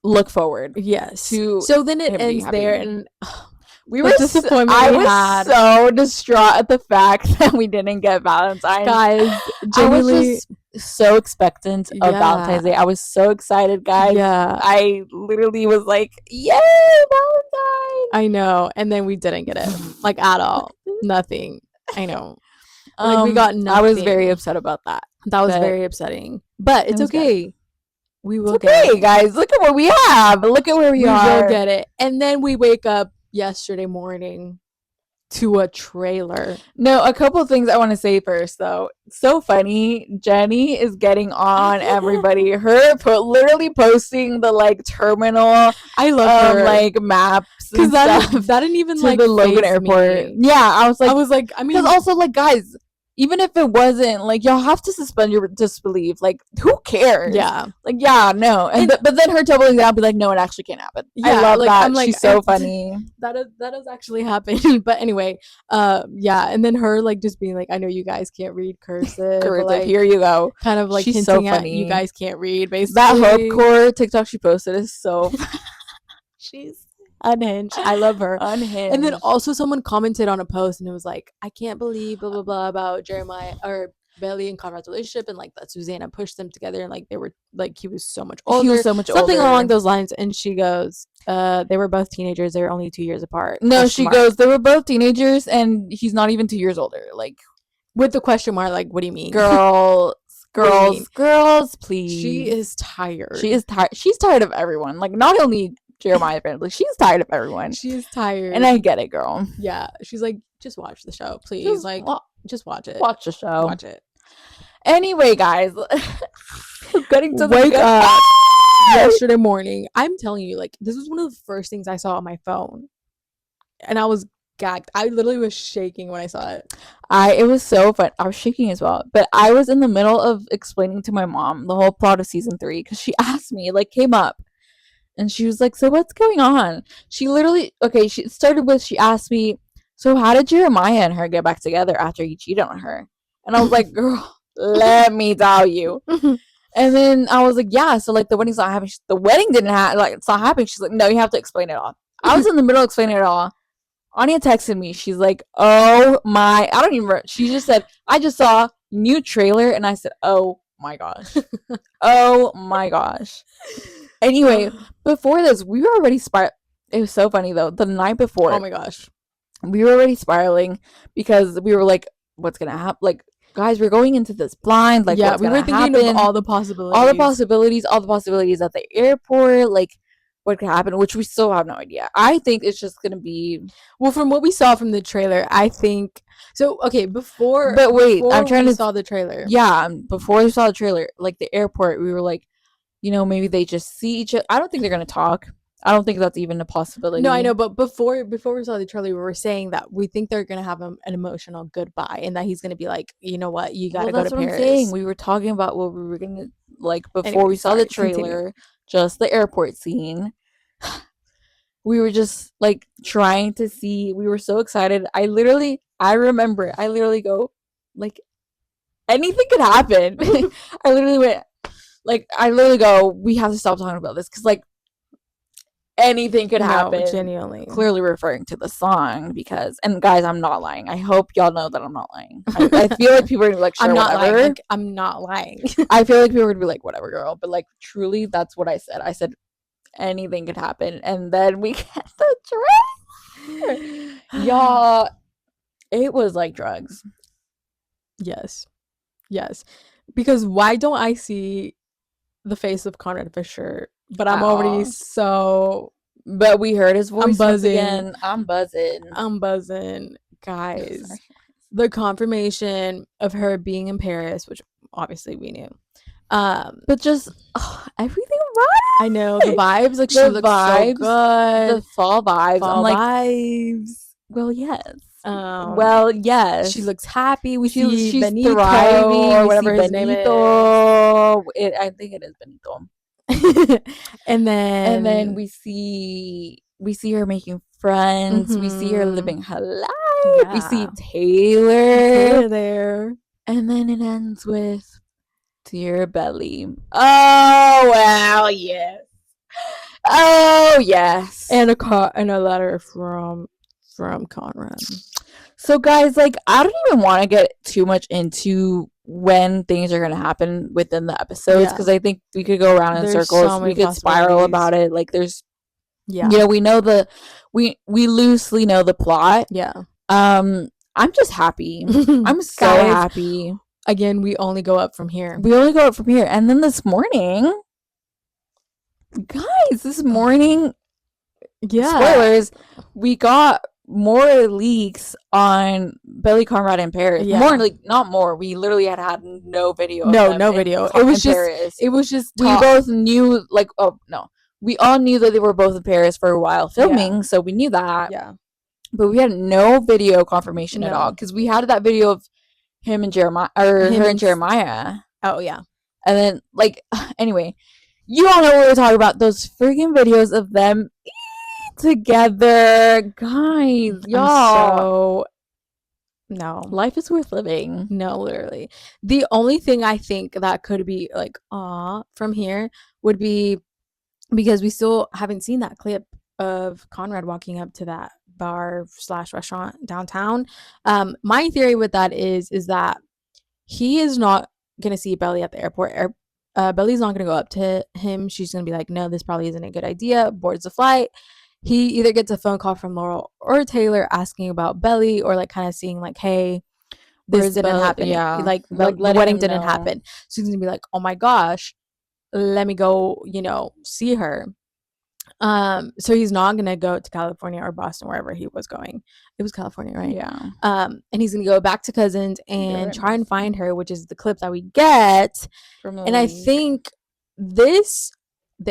look forward. Yes. So then it ends there, and we were disappointed. I was so distraught at the fact that we didn't get Valentine's. Guys, genuinely, I was just so expectant of Valentine's Day. I was so excited, guys. Yeah. I literally was like, yay, Valentine's. I know. And then we didn't get it. Like, at all. Nothing. I know. Like, we got nothing. I was very upset about that. That was very upsetting. But it's okay. Good. We will get it. Guys. Look at what we have. Look at where we are. We will get it. And then we wake up, yesterday morning to a trailer. No, a couple of things I want to say first, though. So funny. Jenny is getting on everybody. Her literally posting the like terminal. I love her. Like maps because that didn't even to like the Logan Airport. Me. Yeah, I was like, I mean, because also like guys. Even if it wasn't, like, y'all have to suspend your disbelief. Like, who cares? Yeah. Like, yeah, no. And but then her doubling down, be like, no, it actually can't happen. Yeah, I love that. I'm like, she's so funny. That is actually happening. But anyway, yeah. And then her, like, just being like, I know you guys can't read cursive. But, like, here you go. Kind of, like, she's hinting so funny. At you guys can't read, basically. That Hope Core TikTok she posted is so she's unhinged. I love her. Unhinged. And then also someone commented on a post and it was like, I can't believe blah blah blah about Jeremiah or Belly and Conrad's relationship, and like that Susanna pushed them together, and like they were like he was so much older. He was so much something older. Along those lines. And she goes, they were both teenagers, they were only 2 years apart. No, she goes, they were both teenagers and he's not even 2 years older. Like, with the question mark, like, what do you mean? Girls, please. She is tired. She's tired of everyone. Like, not only Jeremiah family, she's tired of everyone. She is tired, and I get it, girl. Yeah, she's like, just watch the show, please. Just watch it. Watch the show. Watch it. Anyway, guys, getting to wake up yesterday morning. I'm telling you, like, this was one of the first things I saw on my phone, and I was gagged. I literally was shaking when I saw it. It was so fun. I was shaking as well, but I was in the middle of explaining to my mom the whole plot of season 3 because she asked me, like, came up. And she was like, so what's going on? She literally, she started with, she asked me, so how did Jeremiah and her get back together after he cheated on her? And I was like, girl, let me tell you. And then I was like, yeah, so like the wedding's not happening. The wedding didn't happen, like it's not happening. She's like, no, you have to explain it all. I was in the middle of explaining it all. Anya texted me. She's like, oh my, I don't even remember. She just said, I just saw new trailer. And I said, oh my gosh. Oh my gosh. Anyway, before this, we were already it was so funny though. The night before, oh my gosh, we were already spiraling because we were like, "What's gonna happen?" Like, guys, we're going into this blind. Like, yeah, we were thinking of all the possibilities, all the possibilities at the airport. Like, what could happen? Which we still have no idea. I think it's just gonna be from what we saw from the trailer. I think so. Okay, I'm trying to saw the trailer. Yeah, before we saw the trailer, like the airport, we were like, you know, maybe they just see each other. I don't think they're gonna talk. I don't think that's even a possibility. No, I know, but before we saw the trailer, we were saying that we think they're gonna have an emotional goodbye, and that he's gonna be like, you know what, you gotta go to Paris. That's what I'm saying. We were talking about what we were gonna like before we saw the trailer, just the airport scene. We were just like trying to see. We were so excited. I literally go like anything could happen. I literally went. Like, I literally go, we have to stop talking about this because, like, anything could happen. No, genuinely. Clearly referring to the song because, and guys, I'm not lying. I hope y'all know that I'm not lying. I feel like people are going to be like, sure, whatever. Lying. Like, I'm not lying. I feel like people are going to be like, whatever, girl. But, like, truly, that's what I said. I said, anything could happen. And then we get the trailer. Y'all, it was like drugs. Yes. Because why don't I see the face of Conrad Fisher? But I'm already so. But we heard his voice. I'm buzzing. Again. I'm buzzing, guys. The confirmation of her being in Paris, which obviously we knew. But just everything about it. I know the vibes. Like, she looks so good. The fall vibes. Vibes. Well, yes. She looks happy. She's Benito, thriving, or whatever his name is. I think it is Benito. and then we see her making friends. Mm-hmm. We see her living her life. Yeah. We see Taylor there, and then it ends with Dear Belly. Oh well, yes. Oh yes, and a letter from Conrad. So guys, like, I don't even want to get too much into when things are going to happen within the episodes because I think we could go around in circles. So we could spiral about it. Like, there's, you know, we loosely know the plot. Yeah. I'm just happy. I'm so happy. Again, we only go up from here. And then this morning, guys, spoilers, we got more leaks on BellyConrad in Paris. More, like, not more. We literally had no video. No video. It was just Paris. It was just we both knew, like, oh no, we all knew that they were both in Paris for a while filming, so we knew that. Yeah. But we had no video confirmation at all, because we had that video of him and Jeremiah, or her and Jeremiah. Oh yeah. And then, like, anyway, you all know what we're talking about. Those freaking videos of them together, guys, y'all. No, life is worth living. No, literally. The only thing I think that could be like, from here would be because we still haven't seen that clip of Conrad walking up to that bar/restaurant downtown. My theory with that is that he is not gonna see Belly at the airport. Belly's not gonna go up to him. She's gonna be like, no, this probably isn't a good idea. Boards the flight. He either gets a phone call from Laurel or Taylor asking about Belly, or like kind of seeing like, hey, this didn't happen. Yeah, like the wedding didn't happen. So he's gonna be like, oh my gosh, let me go, see her. So he's not gonna go to California or Boston, wherever he was going. It was California, right? Yeah. And he's gonna go back to Cousins and try and find her, which is the clip that we get. And I think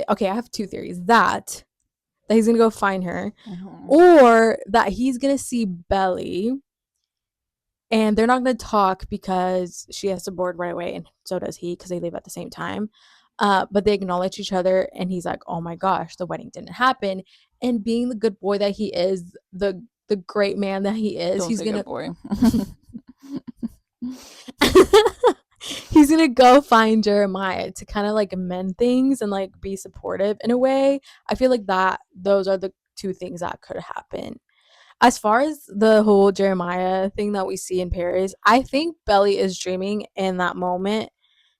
okay, I have two theories: that he's gonna go find her, or that he's gonna see Belly, and they're not gonna talk because she has to board right away, and so does he, because they leave at the same time. But they acknowledge each other, and he's like, oh my gosh, the wedding didn't happen. And being the good boy that he is, the great man that he is, he's gonna boy. He's gonna go find Jeremiah to kind of like mend things and like be supportive in a way. I feel like those are the two things that could happen. As far as the whole Jeremiah thing that we see in Paris, I think Belly is dreaming in that moment.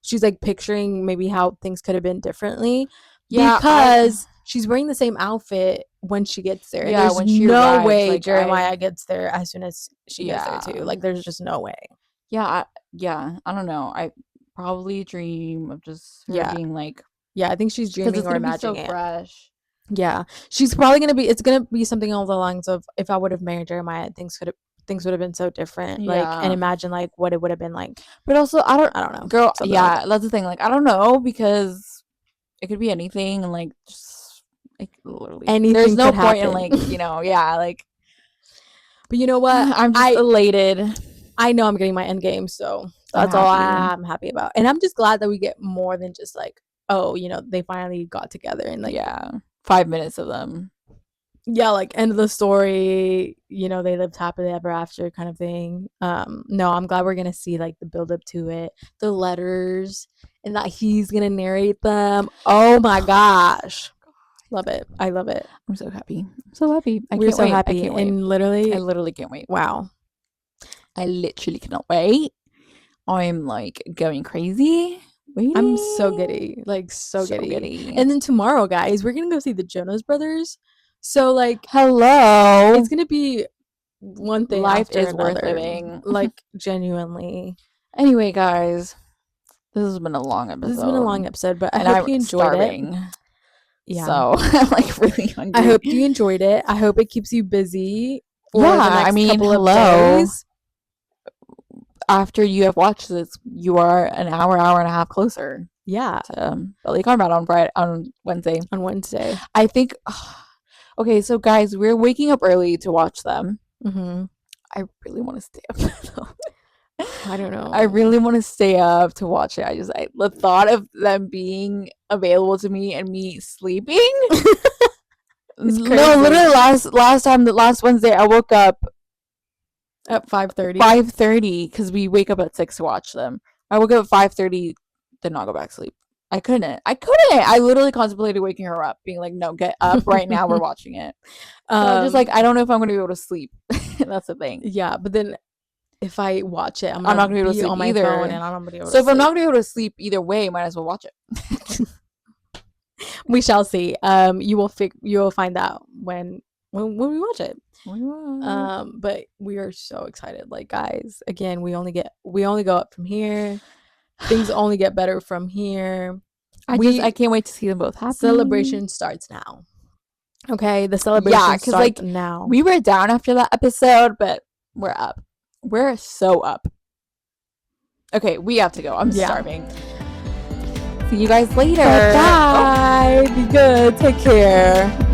She's like picturing maybe how things could have been differently. Yeah, because she's wearing the same outfit when she gets there. Yeah, and there's no way like, Jeremiah gets there as soon as she gets there too. Like, there's just no way. Yeah, I don't know. I probably dream of just her being like, I think she's dreaming or imagining it. Fresh. Yeah, she's probably gonna be. It's gonna be something along the lines of, if I would have married Jeremiah, things would have been so different. Like, and imagine like what it would have been like. But also, I don't know, girl. Yeah, like that's the thing. Like, I don't know, because it could be anything, and like just like literally anything. There's no point happen. In like like. But you know what? I'm just elated. I know I'm getting my end game, so that's all I'm happy about. And I'm just glad that we get more than just like, oh, they finally got together and like 5 minutes of them. Yeah, like end of the story, they lived happily ever after kind of thing. No, I'm glad we're gonna see like the build up to it, the letters, and that he's gonna narrate them. Oh my gosh. Love it. I love it. I'm so happy. We're so happy. And I literally can't wait. Wow. I literally cannot wait. I'm like going crazy. Waiting. I'm so giddy. Like so giddy. And then tomorrow, guys, we're gonna go see the Jonas Brothers. So like, hello. It's gonna be one thing. Life is another. Worth living. Like, genuinely. Anyway, guys, this has been a long episode. But I hope you enjoyed it. Yeah. So I'm like really hungry. I hope you enjoyed it. I hope it keeps you busy for the next couple of days. After you have watched this, you are an hour and a half closer. Yeah. To BellyConrad on Wednesday. I think. Okay, so guys, we're waking up early to watch them. Mm-hmm. I really want to stay up. I don't know. I really want to stay up to watch it. The thought of them being available to me and me sleeping. No, literally last Wednesday, I woke up at 5:30. 5:30, because we wake up at 6 to watch them. I woke up at 5:30, did not go back to sleep. I couldn't. I literally contemplated waking her up, being like, no, get up right now. We're watching it. So I'm just like, I don't know if I'm going to be able to sleep. That's the thing. Yeah, but then if I watch it, I'm not going to be able to sleep on my either. Phone, and I'm not gonna be able so if I'm not going to be able to sleep either way, might as well watch it. We shall see. You will find out when we watch it. But we are so excited. Like, guys, again, we only go up from here. Things only get better from here. I can't wait to see them both happy. Celebration starts now. Okay, the celebration starts like, now. We were down after that episode, but we're up. We're so up. Okay, we have to go. I'm starving. See you guys later. Bye. Be good. Take care.